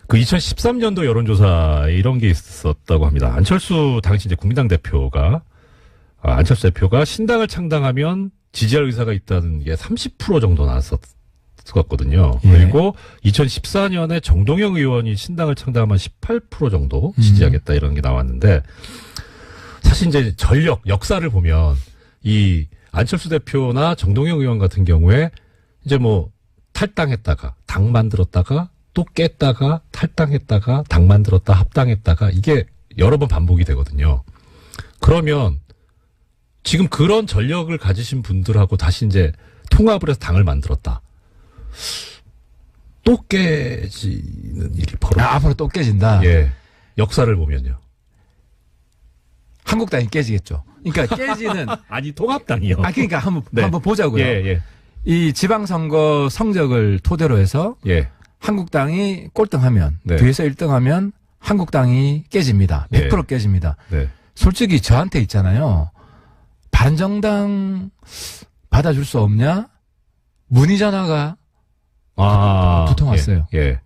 2013년도 여론조사에 이런 게 있었다고 합니다. 안철수 당시 이제 국민당 대표가, 안철수 대표가 신당을 창당하면 지지할 의사가 있다는 게 30% 정도 나왔었거든요. 예. 그리고 2014년에 정동영 의원이 신당을 창당하면 18% 정도 지지하겠다 이런 게 나왔는데, 사실 이제 역사를 보면 이 안철수 대표나 정동영 의원 같은 경우에 이제 탈당했다가 당 만들었다가 또 깼다가 탈당했다가 당 만들었다 합당했다가 이게 여러 번 반복이 되거든요. 그러면 지금 그런 전력을 가지신 분들하고 다시 이제 통합을 해서 당을 만들었다. 또 깨지는 일이 벌어져. 앞으로 또 깨진다. 예. 역사를 보면요. 한국당이 깨지겠죠. 그러니까 깨지는 아니 통합당이요. 그러니까 한번 네. 한번 보자고요. 예. 이 지방선거 성적을 토대로 해서 예. 한국당이 꼴등하면 네. 뒤에서 1등하면 한국당이 깨집니다. 100% 깨집니다. 네. 솔직히 저한테 있잖아요. 바른정당 받아줄 수 없냐? 문의 전화가 두통 왔어요. 예.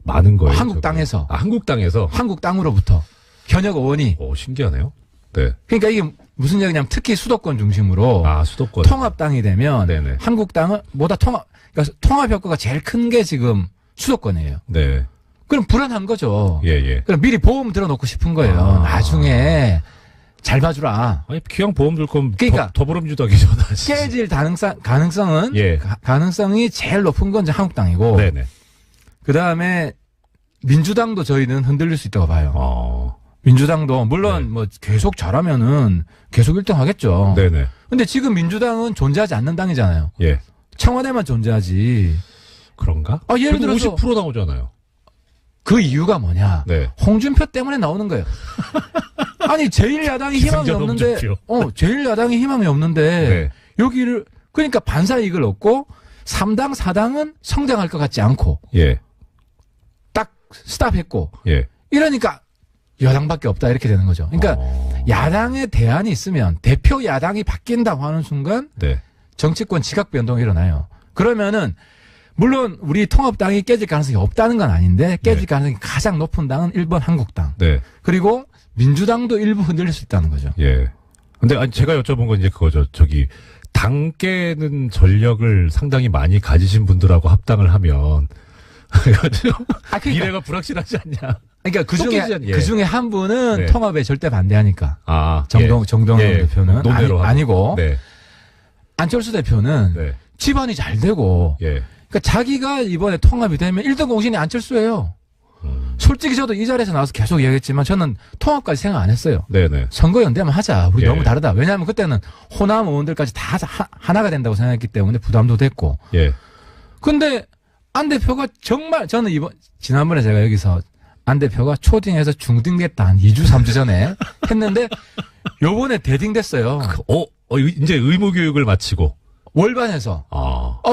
많은 거예요. 한국당에서. 저거. 한국당에서. 한국당으로부터 현역 의원이. 오, 신기하네요. 네. 그러니까 이게 무슨 얘기냐면 특히 수도권 중심으로 수도권. 통합당이 되면 네네. 한국당은 그러니까 통합 효과가 제일 큰 게 지금 수도권이에요. 네. 그럼 불안한 거죠. 예. 그럼 미리 보험 들어놓고 싶은 거예요. 나중에 잘 봐주라. 아니, 기왕 보험 들 거면 그러니까 더불어민주당이 전화하지. 깨질 가능성은 예. 가능성이 제일 높은 건 이제 한국당이고 네네. 그 다음에 민주당도 저희는 흔들릴 수 있다고 봐요. 민주당도 물론 네. 뭐 계속 잘하면은 계속 1등 하겠죠. 네네. 근데 지금 민주당은 존재하지 않는 당이잖아요. 예. 청와대만 존재하지. 그런가? 예를 그래도 들어서 50% 나오잖아요. 그 이유가 뭐냐? 네. 홍준표 때문에 나오는 거예요. 아니 제1야당이 희망이 기승전 없는데, 홍준표. 제1야당이 희망이 없는데 네. 여기를 그러니까 반사 이익을 얻고 3당 4당은 성장할 것 같지 않고 예. 딱 스탑했고 예. 이러니까 여당밖에 없다 이렇게 되는 거죠. 그러니까 야당의 대안이 있으면 대표 야당이 바뀐다고 하는 순간 네. 정치권 지각 변동이 일어나요. 그러면은 물론 우리 통합당이 깨질 가능성이 없다는 건 아닌데 깨질 네. 가능성이 가장 높은 당은 1번 한국당. 네. 그리고 민주당도 일부 흔들릴 수 있다는 거죠. 예. 근데 아니 제가 여쭤본 건 이제 그거죠. 당 깨는 전력을 상당히 많이 가지신 분들하고 합당을 하면 그러니까, 미래가 불확실하지 않냐. 그러니까 예. 그 중에 한 분은 네. 통합에 절대 반대하니까. 예. 정동영 예. 대표는 논외로 아니고 네. 안철수 대표는 네. 집안이 잘 되고 예. 그러니까 자기가 이번에 통합이 되면 1등 공신이 안철수예요. 솔직히 저도 이 자리에서 나와서 계속 얘기했지만 저는 통합까지 생각 안 했어요. 네네. 선거연대만 하자. 우리 예. 너무 다르다. 왜냐하면 그때는 호남 의원들까지 다 하나가 된다고 생각했기 때문에 부담도 됐고. 예. 근데 안 대표가 정말 저는 지난번에 제가 여기서 안 대표가 초딩에서 중딩됐다 한 2주 3주 전에 했는데 요번에 대딩 됐어요. 이제 의무교육을 마치고. 월반에서.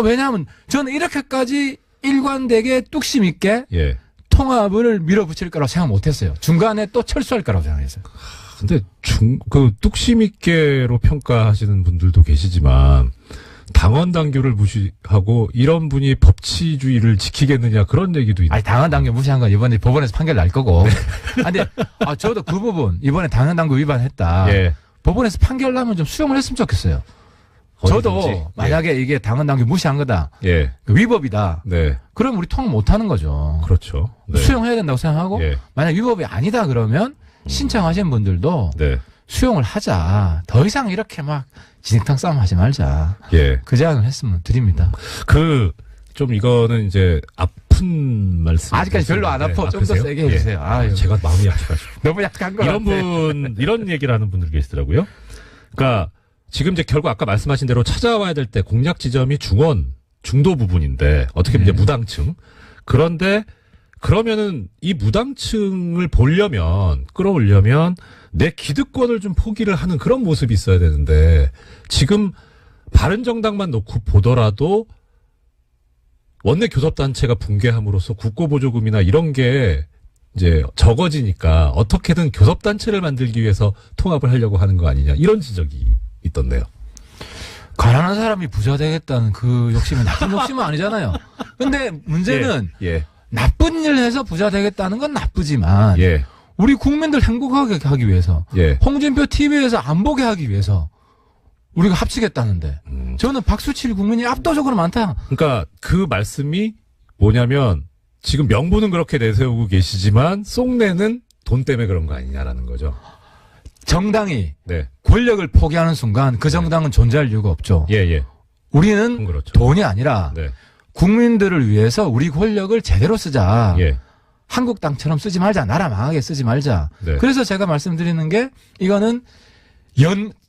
왜냐하면 저는 이렇게까지 일관되게 뚝심 있게 예. 통합을 밀어붙일 거라고 생각 못했어요. 중간에 또 철수할 거라고 생각했어요. 근데 뚝심 있게로 평가하시는 분들도 계시지만 당원 당규를 무시하고 이런 분이 법치주의를 지키겠느냐 그런 얘기도 있는. 당원 당규 무시한 건 이번에 법원에서 판결 날 거고. 근데 저도 그 부분 이번에 당원 당규 위반했다. 예. 법원에서 판결 나면 좀 수용을 했으면 좋겠어요. 저도 만약에 이게 당원 당규 무시한 거다. 예. 위법이다. 네. 그럼 우리 통합 못 하는 거죠. 그렇죠. 네. 수용해야 된다고 생각하고 예. 만약 위법이 아니다 그러면 신청하신 분들도 네. 수용을 하자. 더 이상 이렇게 막 진흙탕 싸움 하지 말자. 예. 그 제안을 했으면 드립니다. 좀 이거는 이제 아픈 말씀. 아직까지 별로 안 아파. 좀 더 세게 해주세요. 예. 제가 마음이 약해가지고. 너무 약한 거 이런 얘기를 하는 분들 계시더라고요. 그러니까 지금 이제 결국 아까 말씀하신 대로 찾아와야 될 때 공략 지점이 중도 부분인데 어떻게 보면 이제 무당층. 그런데 그러면은 이 무당층을 끌어올려면 내 기득권을 좀 포기를 하는 그런 모습이 있어야 되는데 지금 바른정당만 놓고 보더라도 원내 교섭단체가 붕괴함으로써 국고보조금이나 이런 게 이제 적어지니까 어떻게든 교섭단체를 만들기 위해서 통합을 하려고 하는 거 아니냐 이런 지적이 있던데요. 가난한 사람이 부자 되겠다는 그 욕심은 나쁜 욕심은 아니잖아요. 근데 문제는 예. 나쁜 일을 해서 부자 되겠다는 건 나쁘지만 예. 우리 국민들 행복하게 하기 위해서 예. 홍준표 TV에서 안 보게 하기 위해서 우리가 합치겠다는데 저는 박수 칠 국민이 압도적으로 많다. 그러니까 그 말씀이 뭐냐면 지금 명분은 그렇게 내세우고 계시지만 속내는 돈 때문에 그런 거 아니냐라는 거죠. 정당이 네. 권력을 포기하는 순간 그 정당은 존재할 이유가 없죠. 예. 우리는 그렇죠. 돈이 아니라 네. 국민들을 위해서 우리 권력을 제대로 쓰자. 예. 한국당처럼 쓰지 말자. 나라 망하게 쓰지 말자. 네. 그래서 제가 말씀드리는 게 이거는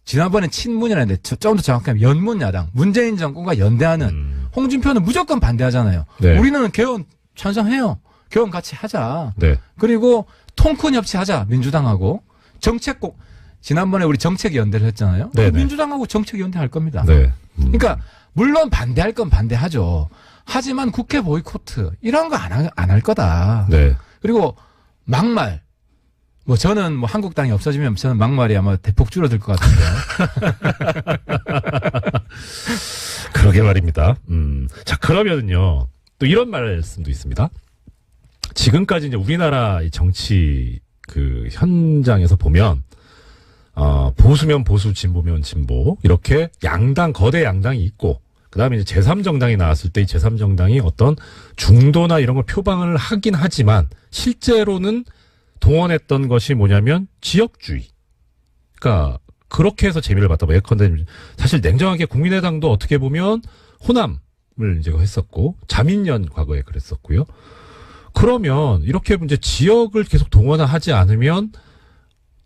지난번에 친문이라는데 좀 더 정확하면 연문야당 문재인 정권과 연대하는 홍준표는 무조건 반대하잖아요. 네. 우리는 개헌 찬성해요. 개헌 같이 하자. 네. 그리고 통큰 협치하자. 민주당하고 지난번에 우리 정책 연대를 했잖아요. 네네. 민주당하고 정책 연대할 겁니다. 네. 그러니까 물론 반대할 건 반대하죠. 하지만 국회 보이코트 이런 거 안 할 거다. 네. 그리고 막말. 뭐 저는 뭐 한국당이 없어지면 저는 막말이 아마 대폭 줄어들 것 같은데요. 그러게 말입니다. 자, 그러면은요, 또 이런 말씀도 있습니다. 지금까지 이제 우리나라 이 정치 그 현장에서 보면, 보수면 보수, 진보면 진보, 이렇게 양당, 거대 양당이 있고, 그 다음에 이제 제3정당이 나왔을 때 이 제3정당이 어떤 중도나 이런 걸 표방을 하긴 하지만, 실제로는 동원했던 것이 뭐냐면 지역주의. 그러니까 그렇게 해서 재미를 봤다. 예컨대 사실 냉정하게 국민의당도 어떻게 보면 호남을 이제 했었고 자민련 과거에 그랬었고요. 그러면 이렇게 이제 지역을 계속 동원하지 않으면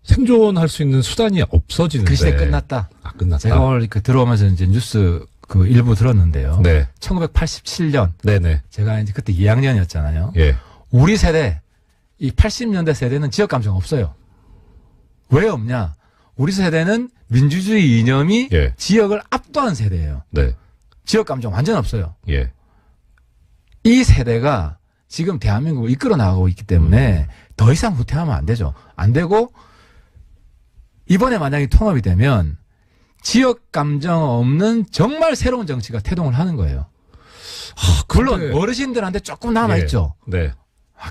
생존할 수 있는 수단이 없어지는데. 그 시대 끝났다. 아, 끝났다. 제가 오늘 그 들어오면서 이제 뉴스 그 일부 들었는데요. 네. 1987년. 네네. 제가 이제 그때 2학년이었잖아요. 예. 우리 세대, 이 80년대 세대는 지역 감정 없어요. 왜 없냐? 우리 세대는 민주주의 이념이 예. 지역을 압도한 세대예요. 네. 지역 감정 완전 없어요. 예. 이 세대가 지금 대한민국을 이끌어 나가고 있기 때문에 더 이상 후퇴하면 안 되죠. 안 되고 이번에 만약에 통합이 되면 지역 감정 없는 정말 새로운 정치가 태동을 하는 거예요. 물론 근데- 어르신들한테 조금 남아있죠. 네.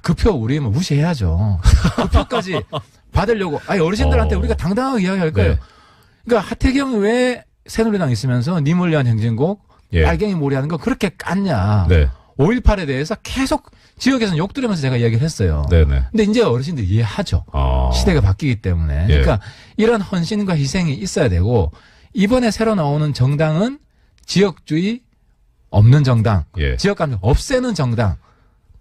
그 표 우리 뭐 무시해야죠. 그 표까지 받으려고. 아니 어르신들한테 우리가 당당하게 이야기할 거예요. 네. 그러니까 하태경이 왜 새누리당 있으면서 님을 위한 행진곡 예. 빨갱이 몰이하는 거 그렇게 깠냐. 네. 5.18에 대해서 계속 지역에서는 욕 들으면서 제가 이야기를 했어요. 네네. 근데 이제 어르신들이 이해하죠. 아. 시대가 바뀌기 때문에. 예. 그러니까 이런 헌신과 희생이 있어야 되고 이번에 새로 나오는 정당은 지역주의 없는 정당, 예. 지역감정 없애는 정당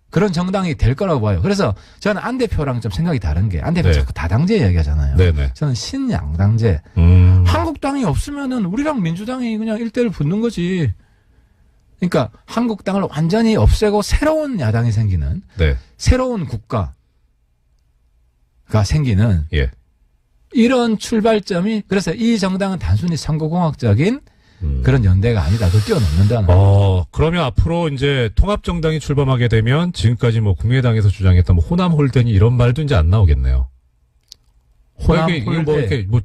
그런 정당이 될 거라고 봐요. 그래서 저는 안 대표랑 좀 생각이 다른 게 안 대표 네. 자꾸 다당제 이야기하잖아요. 네네. 저는 신양당제. 한국당이 없으면은 우리랑 민주당이 그냥 1대1 붙는 거지. 그러니까 한국당을 완전히 없애고 새로운 야당이 생기는 네. 새로운 국가가 생기는 예. 이런 출발점이 그래서 이 정당은 단순히 선거공학적인 그런 연대가 아니다. 그걸 뛰어넘는다는. 그러면 앞으로 이제 통합정당이 출범하게 되면 지금까지 뭐 국민의당에서 주장했던 뭐 호남 홀대니 이런 말도 이제 안 나오겠네요. 호남 이게 뭐 홀대. 이렇게 뭐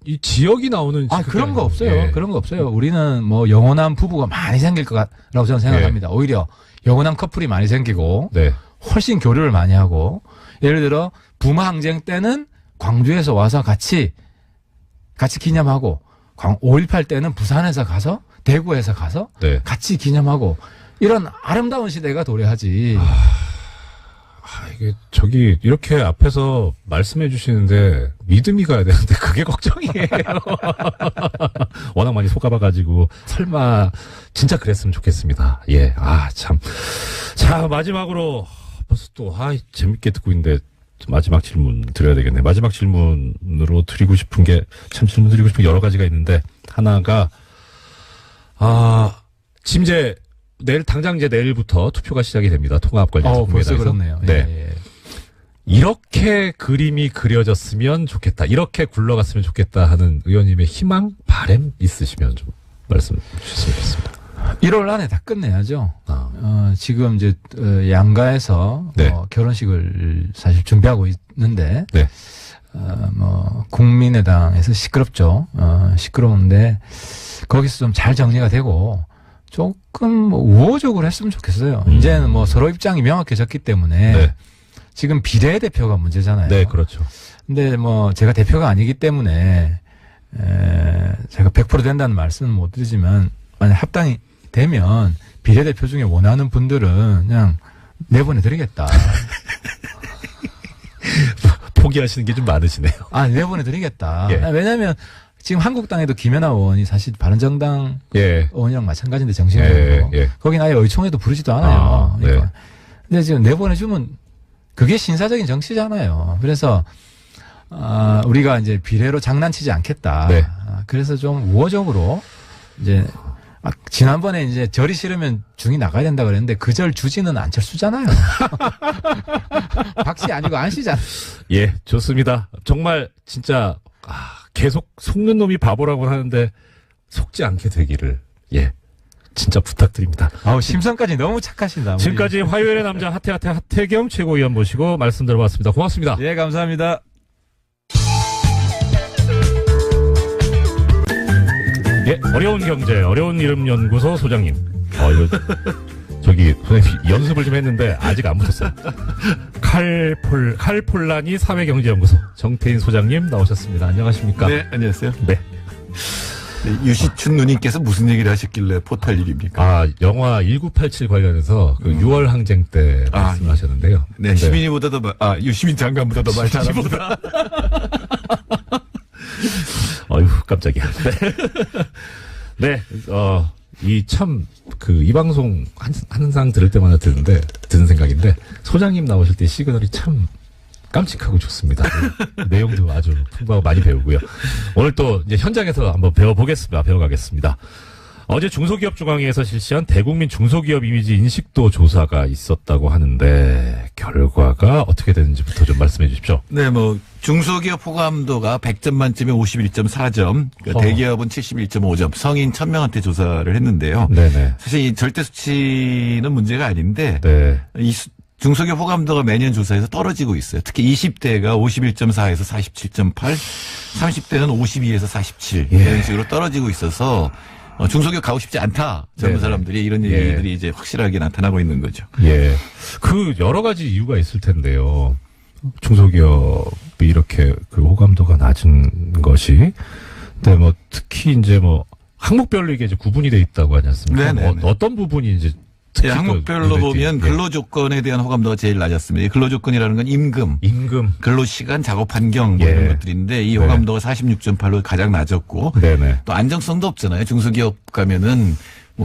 이 지역이 나오는 그런 거 없어요. 예. 그런 거 없어요. 우리는 뭐 영원한 부부가 많이 생길 거라고 저는 생각합니다. 오히려 영원한 커플이 많이 생기고 네. 훨씬 교류를 많이 하고 예를 들어 부마 항쟁 때는 광주에서 와서 같이 기념하고 5.18 때는 부산에서 가서 대구에서 가서 네. 같이 기념하고 이런 아름다운 시대가 도래하지. 이게 저기 이렇게 앞에서 말씀해 주시는데 믿음이 가야 되는데 그게 걱정이에요. 워낙 많이 속아봐가지고 설마 진짜 그랬으면 좋겠습니다. 예, 참. 자, 마지막으로 벌써 또 재밌게 듣고 있는데 마지막 질문 드려야 되겠네. 마지막 질문으로 드리고 싶은 게 참 질문 드리고 싶은 게 여러 가지가 있는데 하나가 지금 이제 당장 이제 내일부터 투표가 시작이 됩니다. 통합 관련해서 벌써 국민의당에서. 그렇네요. 네. 예, 예. 이렇게 그림이 그려졌으면 좋겠다. 이렇게 굴러갔으면 좋겠다 하는 의원님의 희망, 바람 있으시면 좀 말씀 주셨으면 좋겠습니다. 1월 안에 다 끝내야죠. 지금 이제 양가에서 네. 결혼식을 사실 준비하고 있는데 네. 국민의당에서 시끄럽죠. 시끄러운데 거기서 좀 잘 정리가 되고 조금 뭐 우호적으로 했으면 좋겠어요. 이제는 뭐 서로 입장이 명확해졌기 때문에 네. 지금 비례대표가 문제잖아요. 네, 그렇죠. 근데 뭐 제가 대표가 아니기 때문에 제가 100% 된다는 말씀은 못 드리지만 만약 합당이 되면 비례대표 중에 원하는 분들은 그냥 내보내드리겠다. 포기하시는 게 좀 많으시네요. 내보내드리겠다. 예. 왜냐하면 지금 한국당에도 김연아 의원이 사실 바른정당 예. 의원이랑 마찬가지인데 정신적으로 예. 거긴 아예 의총에도 부르지도 않아요. 네. 그러니까. 근데 지금 내보내주면 그게 신사적인 정치잖아요. 그래서 우리가 이제 비례로 장난치지 않겠다. 네. 그래서 좀 우호적으로 이제 지난번에 이제 절이 싫으면 중이 나가야 된다 그랬는데 그 절 주지는 안철수잖아요. 박씨 아니고 안씨잖아요. 예, 좋습니다. 정말 진짜 계속 속는 놈이 바보라고 하는데 속지 않게 되기를 예 진짜 부탁드립니다. 아우 심성까지 너무 착하신다. 우리. 지금까지 화요일의 남자 하태경 최고위원 모시고 말씀 들어봤습니다. 고맙습니다. 예, 감사합니다. 예, 어려운 경제, 어려운 이름 연구소 소장님. 이거 저기 선생님 연습을 좀 했는데 아직 안 붙었어요. 칼폴라니 사회경제연구소 정태인 소장님 나오셨습니다. 안녕하십니까? 네, 안녕하세요. 네. 네, 유시춘 누님께서 무슨 얘기를 하셨길래 포탈 일입니까? 아, 영화 1987 관련해서 그 6월 항쟁 때 말씀하셨는데요. 네, 시민이보다 더 유시민 장관보다 더 말 잘합니다. 어휴, 깜짝이야. 네. 이 방송 항상 들을 때마다 드는 생각인데, 소장님 나오실 때 시그널이 참 깜찍하고 좋습니다. 내용도 아주 풍부하고 많이 배우고요. 오늘 또 이제 현장에서 한번 배워가겠습니다. 어제 중소기업중앙회에서 실시한 대국민 중소기업 이미지 인식도 조사가 있었다고 하는데 결과가 어떻게 되는지부터 좀 말씀해 주십시오. 네, 중소기업 호감도가 100점 만점에 51.4점, 그러니까 대기업은 71.5점, 성인 1000명한테 조사를 했는데요. 네네. 사실 이 절대 수치는 문제가 아닌데, 네. 중소기업 호감도가 매년 조사에서 떨어지고 있어요. 특히 20대가 51.4에서 47.8, 30대는 52에서 47 이런 식으로 떨어지고 있어서 중소기업 가고 싶지 않다. 젊은 네네. 사람들이 이런 얘기들이 이제 확실하게 나타나고 있는 거죠. 예. 그 여러 가지 이유가 있을 텐데요. 중소기업이 이렇게 그 호감도가 낮은 것이. 근데 특히 이제 항목별로 이게 이제 구분이 돼 있다고 하지 않습니까? 네네네. 어떤 부분이 이제 예, 항목별로 보면 근로조건에 대한 호감도가 제일 낮았습니다. 이 근로조건이라는 건 임금, 근로시간, 작업환경 이런 것들인데 이 호감도가 46.8로 가장 낮았고 네네. 또 안정성도 없잖아요. 중소기업 가면은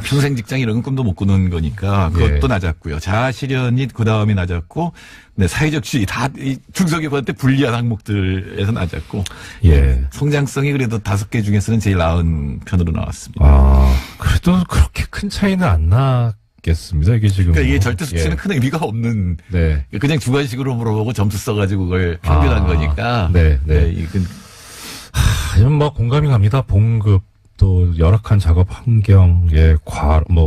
평생 직장 이런 건 꿈도 못 꾸는 거니까 그것도 낮았고요. 자아실현이 그 다음에 낮았고 네, 사회적 지위 다 이 중소기업한테 불리한 항목들에서 낮았고 예. 성장성이 그래도 5개 중에서는 제일 나은 편으로 나왔습니다. 아, 그래도 그렇게 큰 차이는 안 나겠습니다. 이게 지금. 그러니까 이게 절대 수치는 큰 의미가 없는. 네. 그냥 주관식으로 물어보고 점수 써가지고 그걸 평균한 거니까. 네. 이건 하지만 공감이 갑니다. 봉급 또 열악한 작업 환경,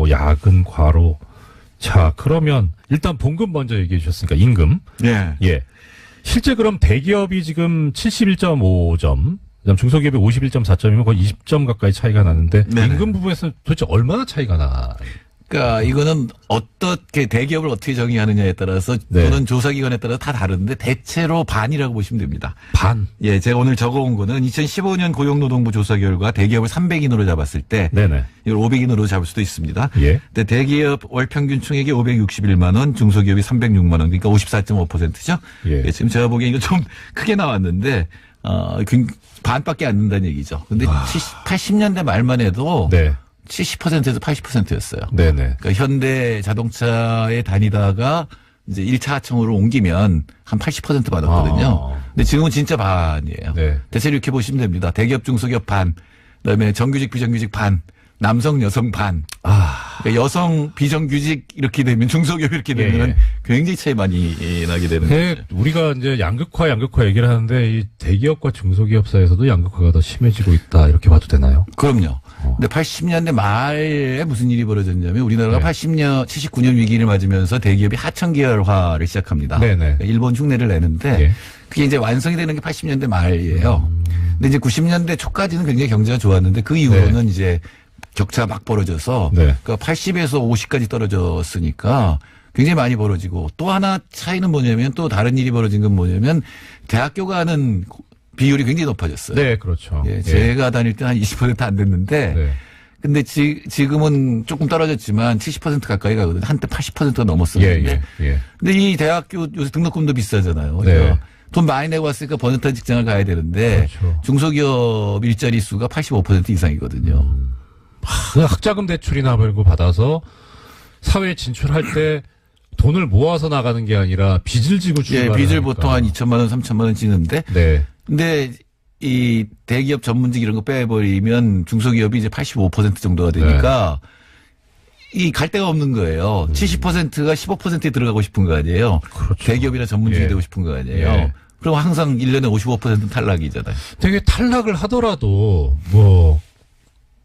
야근 과로. 자, 그러면 일단 봉급 먼저 얘기해 주셨으니까 임금. 예. 실제 그럼 대기업이 지금 71.5점, 그다음 중소기업이 51.4점이면 거의 20점 가까이 차이가 나는데 네네. 임금 부분에서 도대체 얼마나 차이가 나? 그러니까 이거는 어떻게 대기업을 어떻게 정의하느냐에 따라서 또는 조사기관에 따라 다 다른데 대체로 반이라고 보시면 됩니다. 반? 예, 제가 오늘 적어온 거는 2015년 고용노동부 조사 결과 대기업을 300인으로 잡았을 때 네네. 이걸 500인으로 잡을 수도 있습니다. 예. 근데 대기업 월 평균 총액이 561만 원, 중소기업이 306만 원, 그러니까 54.5%죠. 예. 지금 제가 보기엔 이거 좀 크게 나왔는데 반밖에 안 된다는 얘기죠. 근데 80년대 말만 해도 네. 70%에서 80%였어요. 네네. 그러니까 현대 자동차에 다니다가 이제 1차 하청으로 옮기면 한 80% 받았거든요. 근데 지금은 진짜 반이에요. 네. 대체로 이렇게 보시면 됩니다. 대기업, 중소기업 반, 그다음에 정규직, 비정규직 반, 남성, 여성 반. 그러니까 여성, 비정규직 이렇게 되면 중소기업 이렇게 되면은 굉장히 차이 많이 나게 되는 거죠. 우리가 이제 양극화 얘기를 하는데 이 대기업과 중소기업 사이에서도 양극화가 더 심해지고 있다 이렇게 봐도 되나요? 그럼요. 근데 80년대 말에 무슨 일이 벌어졌냐면 우리나라가 79년 위기를 맞으면서 대기업이 하청계열화를 시작합니다. 네네. 일본 흉내를 내는데 그게 이제 완성이 되는 게 80년대 말이에요. 근데 이제 90년대 초까지는 굉장히 경제가 좋았는데 그 이후로는 이제 격차가 막 벌어져서 그러니까 80에서 50까지 떨어졌으니까 굉장히 많이 벌어지고 또 하나 차이는 뭐냐면 또 다른 일이 벌어진 건 뭐냐면 대학교 가는 비율이 굉장히 높아졌어요. 네, 그렇죠. 제가 다닐 때는 한 20% 안 됐는데 근데 지금은 조금 떨어졌지만 70% 가까이 가거든요. 한때 80%가 넘었었는데. 근데 이 대학교 요새 등록금도 비싸잖아요. 그래서 돈 많이 내고 왔으니까 번듯한 직장을 가야 되는데 중소기업 일자리 수가 85% 이상이거든요. 학자금 대출이나 말고 받아서 사회에 진출할 때 돈을 모아서 나가는 게 아니라 빚을 지고 출발을 빚을 하니까. 보통 한 2천만 원, 3천만 원 지는데 근데 이 대기업 전문직 이런 거 빼버리면 중소기업이 이제 85% 정도가 되니까 이 갈 데가 없는 거예요. 70%가 15%에 들어가고 싶은 거 아니에요. 그렇죠. 대기업이나 전문직이 되고 싶은 거 아니에요. 그럼 항상 1년에 55% 탈락이잖아요. 되게 탈락을 하더라도 뭐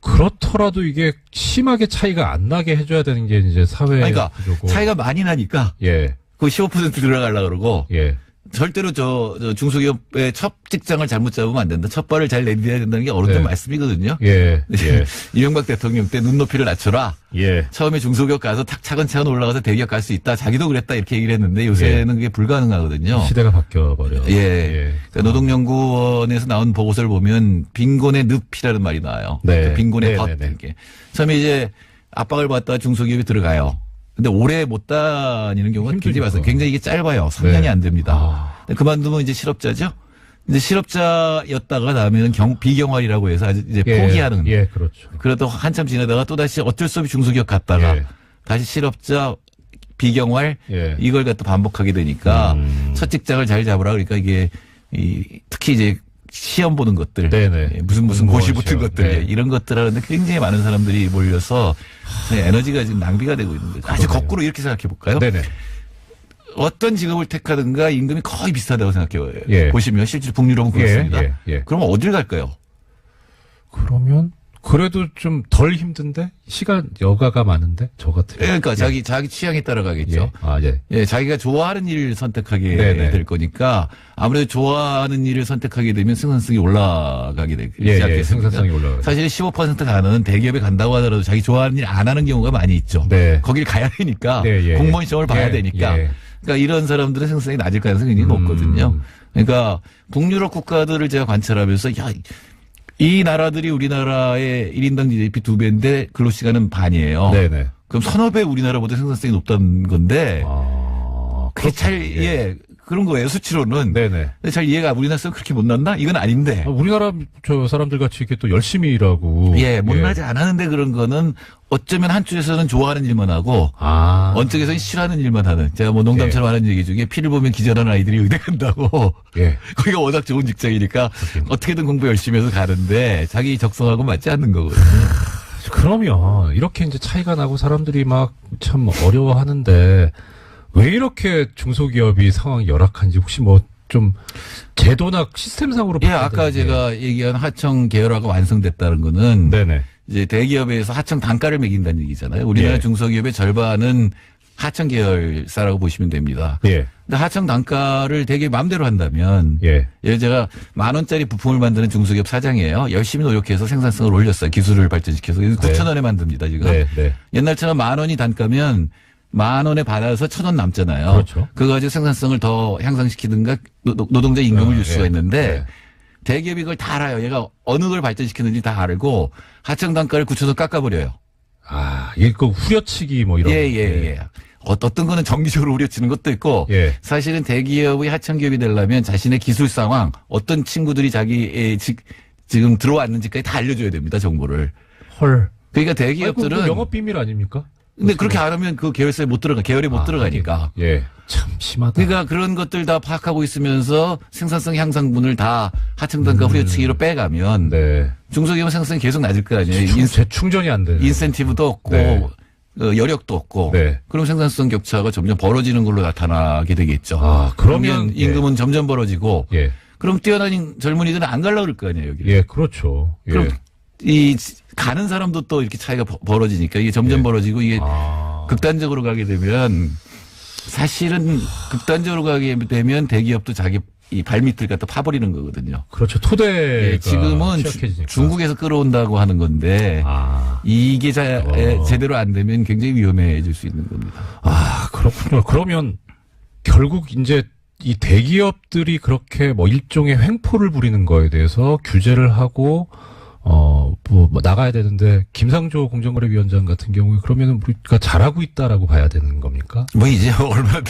그렇더라도 이게 심하게 차이가 안 나게 해줘야 되는 게 이제 사회 그러니까 구조고. 차이가 많이 나니까 예. 그 15% 들어가려고 그러고 예. 절대로 저 중소기업의 첫 직장을 잘못 잡으면 안 된다. 첫 발을 잘 내딛어야 된다는 게 어른들 네. 말씀이거든요. 예. 예. 이명박 대통령 때 눈높이를 낮춰라. 예. 처음에 중소기업 가서 차근차근 올라가서 대기업 갈 수 있다. 자기도 그랬다 이렇게 얘기를 했는데 요새는 그게 불가능하거든요. 시대가 바뀌어버려. 예. 그러니까 노동연구원에서 나온 보고서를 보면 빈곤의 늪이라는 말이 나와요. 네. 그 빈곤의 네, 덫. 네, 네. 이렇게. 처음에 이제 압박을 받다가 중소기업이 들어가요. 근데 오래 못 다니는 경우가 굉장히 많아요. 굉장히 이게 짧아요. 3년이 네. 안 됩니다. 근데 그만두면 이제 실업자죠. 이제 실업자였다가 다음에는 비경활이라고 해서 이제 예. 포기하는. 예, 그렇죠. 그러다 한참 지나다가 또 다시 어쩔 수 없이 중소기업 갔다가 예. 다시 실업자 비경활 예. 이걸 갖다 반복하게 되니까 첫 직장을 잘 잡으라 그러니까 이게 특히 이제 시험 보는 것들, 네네. 예, 무슨 공무원 고시 붙은 시험. 것들 네. 이런 것들 하는데 굉장히 많은 사람들이 몰려서 에너지가 지금 낭비가 되고 있는 거죠. 아주 그러네요. 거꾸로 이렇게 생각해 볼까요? 네네. 어떤 직업을 택하든가 임금이 거의 비슷하다고 생각해요. 예. 보시면 실제 북유럽은 그렇습니다. 예. 예. 그럼 어딜 갈까요? 그러면 그래도 좀 덜 힘든데 시간 여가가 많은데 저 같은. 그러니까 자기 취향에 따라 가겠죠. 예. 아 예. 예, 자기가 좋아하는 일을 선택하게 네네. 될 거니까 아무래도 좋아하는 일을 선택하게 되면 생산성이 올라가게 되지 예, 않겠습니까? 생산성이 올라가죠. 사실 15% 가는 대기업에 간다고 하더라도 자기 좋아하는 일 안 하는 경우가 많이 있죠. 네. 거길 가야 되니까 네, 예, 공무원 시험을 봐야 예, 되니까. 예. 그러니까 이런 사람들의 생산성이 낮을 가능성이 굉장히 높거든요. 그러니까 북유럽 국가들을 제가 관찰하면서 이 나라들이 우리나라의 1인당 GDP 2배인데 근로시간은 반이에요. 네네. 그럼 서너 배 우리나라보다 생산성이 높다는 건데 그게 잘, 그렇군요. 예, 그런 거예요, 수치로는. 네네. 근데 잘 이해가, 우리나라 사람 그렇게 못났나? 이건 아닌데. 우리나라 저 사람들 같이 이렇게 또 열심히 일하고. 예, 못나지 않았는데 그런 거는 어쩌면 한쪽에서는 좋아하는 일만 하고, 아. 어쪽에서는 싫어하는 일만 하는. 제가 뭐 농담처럼 하는 얘기 중에 피를 보면 기절하는 아이들이 의대 간다고. 예. 거기가 워낙 좋은 직장이니까 어떻게든 공부 열심히 해서 가는데 자기 적성하고 맞지 않는 거거든요. 그러면 이렇게 이제 차이가 나고 사람들이 막 참 어려워하는데 왜 이렇게 중소기업이 상황이 열악한지 혹시 뭐 좀 제도나 시스템상으로 예, 바꿔야 아까 되는지. 제가 얘기한 하청 계열화가 완성됐다는 거는 네네. 이제 대기업에서 하청 단가를 매긴다는 얘기잖아요. 우리나라 예. 중소기업의 절반은 하청 계열사라고 보시면 됩니다. 예. 근데 하청 단가를 되게 마음대로 한다면 예. 예를 제가 10,000원짜리 부품을 만드는 중소기업 사장이에요. 열심히 노력해서 생산성을 올렸어요. 기술을 발전시켜서 9,000원에 만듭니다, 지금. 네. 네. 옛날처럼 10,000원이 단가면 10,000원에 받아서 1,000원 남잖아요. 그렇죠. 그거 가지고 생산성을 더 향상시키든가 노동자 임금을 줄 수가 예. 있는데 네. 대기업이 그걸 다 알아요. 얘가 어느 걸 발전시키는지 다 알고 하청 단가를 굳혀서 깎아버려요. 아, 이게 그 후려치기 뭐 이런. 예. 어떤 거는 정기적으로 우려치는 것도 있고 예. 사실은 대기업의 하청기업이 되려면 자신의 기술 상황 어떤 친구들이 자기 지금 들어왔는지까지 다 알려줘야 됩니다. 정보를. 헐. 그러니까 아니, 대기업들은 그거 영업 비밀 아닙니까? 근데 그렇게 안 하면 그 계열사에 못 들어가 계열에 못 들어가니까. 예. 참 심하다. 그러니까 그런 것들 다 파악하고 있으면서 생산성 향상분을 다 하청단가 후려치기로 빼가면 네. 중소기업 생산성이 계속 낮을 거 아니에요. 재충전이 안 되는. 인센티브도 없고 네. 여력도 없고 네. 그럼 생산성 격차가 점점 벌어지는 걸로 나타나게 되겠죠. 아, 그러면 임금은 점점 벌어지고 예. 그럼 뛰어난 젊은이들은 안 가려고 그럴 거 아니에요. 여기. 예, 그렇죠. 예. 그럼 이 가는 사람도 또 이렇게 차이가 벌어지니까 이게 점점 예. 벌어지고 이게 아. 극단적으로 가게 되면 사실은 극단적으로 가게 되면 대기업도 자기 이 발밑을 갖다 파버리는 거거든요. 그렇죠. 토대가 예, 지금은 취약해지니까. 중국에서 끌어온다고 하는 건데 아. 이게 제대로 안 되면 굉장히 위험해질 수 있는 겁니다. 아, 그렇군요. 그러면 결국 이제 이 대기업들이 그렇게 뭐 일종의 횡포를 부리는 거에 대해서 규제를 하고 뭐 나가야 되는데 김상조 공정거래위원장 같은 경우에 그러면은 우리가 잘하고 있다라고 봐야 되는 겁니까? 뭐 이제 얼마나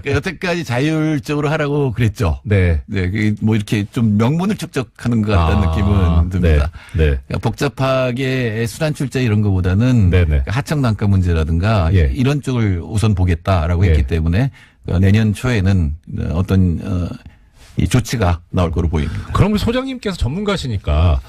여태까지 자율적으로 하라고 그랬죠. 네. 네, 그게 뭐 이렇게 좀 명분을 축적하는 것 같다는 느낌은 듭니다. 네. 네. 그러니까 복잡하게 순환 출자 이런 거보다는 네네. 하청 단가 문제라든가 예. 이런 쪽을 우선 보겠다라고 예. 했기 때문에 내년 초에는 어떤 이 조치가 나올 거로 보입니다. 그럼 우리 소장님께서 전문가시니까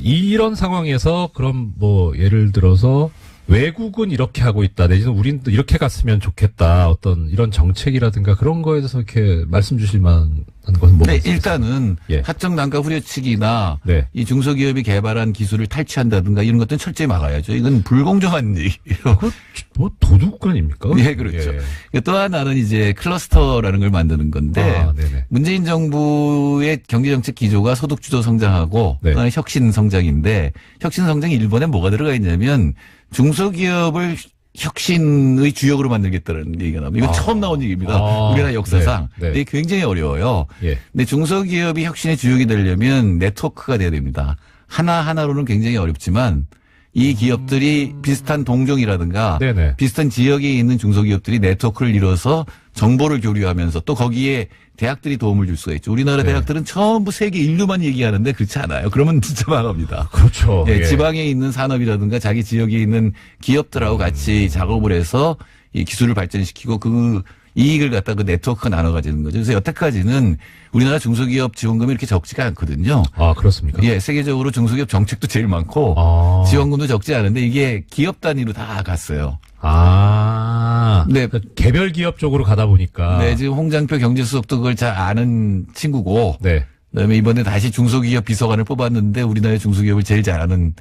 이런 상황에서 그럼 뭐 예를 들어서 외국은 이렇게 하고 있다. 내지는 우린 또 이렇게 갔으면 좋겠다. 어떤 이런 정책이라든가 그런 거에 대해서 이렇게 말씀 주실 만한 것은 뭐가 네, 있을까요? 일단은 예. 하청 단가 후려치기나 네. 이 중소기업이 개발한 기술을 탈취한다든가 이런 것들은 철저히 막아야죠. 이건 불공정한 얘기예요. 그거 뭐 도둑 아닙니까? 예, 그렇죠. 예. 또 하나는 이제 클러스터라는 걸 만드는 건데 아, 네네. 문재인 정부의 경제정책 기조가 소득주도 성장하고 네. 그다음에 혁신 성장인데 혁신 성장이 일본에 뭐가 들어가 있냐면 중소기업을 혁신의 주역으로 만들겠다는 얘기가 나옵니다. 이거 처음 나온 얘기입니다. 아, 우리나라 역사상. 네, 네. 근데 이게 굉장히 어려워요. 예. 근데 중소기업이 혁신의 주역이 되려면 네트워크가 돼야 됩니다. 하나하나로는 굉장히 어렵지만 이 기업들이 비슷한 동종이라든가 네네. 비슷한 지역에 있는 중소기업들이 네트워크를 이뤄서 정보를 교류하면서 또 거기에 대학들이 도움을 줄 수가 있죠. 우리나라 네. 대학들은 전부 세계 인류만 얘기하는데 그렇지 않아요. 그러면 진짜 망합니다. 그렇죠. 예, 예. 지방에 있는 산업이라든가 자기 지역에 있는 기업들하고 같이 작업을 해서 이 기술을 발전시키고 그 이익을 갖다 그 네트워크가 나눠 가지는 거죠. 그래서 여태까지는 우리나라 중소기업 지원금이 이렇게 적지가 않거든요. 아, 그렇습니까? 예, 세계적으로 중소기업 정책도 제일 많고 아. 지원금도 적지 않은데 이게 기업 단위로 다 갔어요. 아. 네. 그러니까 개별 기업 쪽으로 가다 보니까. 네, 지금 홍장표 경제수석도 그걸 잘 아는 친구고 네. 그다음에 이번에 다시 중소기업 비서관을 뽑았는데 우리나라의 중소기업을 제일 잘하는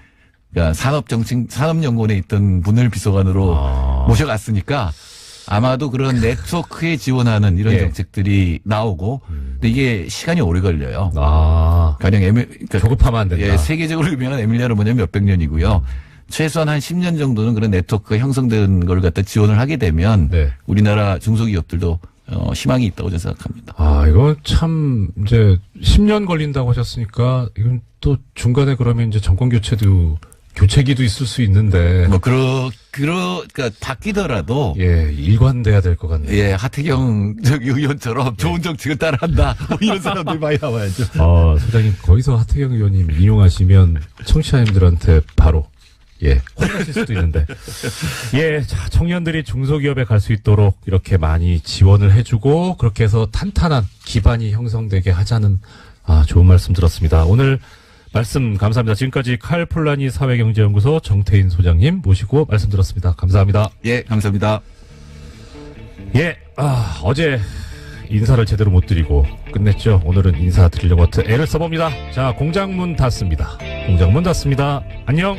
그러니까 산업연구원에 있던 분을 비서관으로 모셔갔으니까 아마도 그런 네트워크에 지원하는 이런 예. 정책들이 나오고 근데 이게 시간이 오래 걸려요. 아. 가령 그러니까 조급하면 안 된다. 예, 세계적으로 유명한 에밀리아 로마냐면 몇백 년이고요. 최소한 한 10년 정도는 그런 네트워크가 형성된 걸 갖다 지원을 하게 되면 네. 우리나라 중소기업들도 희망이 있다고 저는 생각합니다. 아, 이거 참, 이제, 10년 걸린다고 하셨으니까, 이건 또 중간에 그러면 이제 정권 교체기도 있을 수 있는데. 뭐, 그러니까 바뀌더라도. 예, 일관돼야 될 것 같네요. 예, 하태경 의원처럼 좋은 정책을 따라한다. 뭐 이런 사람들이 많이 나와야죠. 소장님, 거기서 하태경 의원님 인용하시면 청취자님들한테 바로, 예, 혼나실 수도 있는데. 예, 자, 청년들이 중소기업에 갈 수 있도록 이렇게 많이 지원을 해주고, 그렇게 해서 탄탄한 기반이 형성되게 하자는, 좋은 말씀 들었습니다. 오늘 말씀 감사합니다. 지금까지 칼 폴라니 사회경제연구소 정태인 소장님 모시고 말씀 들었습니다. 감사합니다. 예, 감사합니다. 예, 어제 인사를 제대로 못 드리고 끝냈죠. 오늘은 인사 드리려고 애를 써봅니다. 자, 공장문 닫습니다. 공장문 닫습니다. 안녕.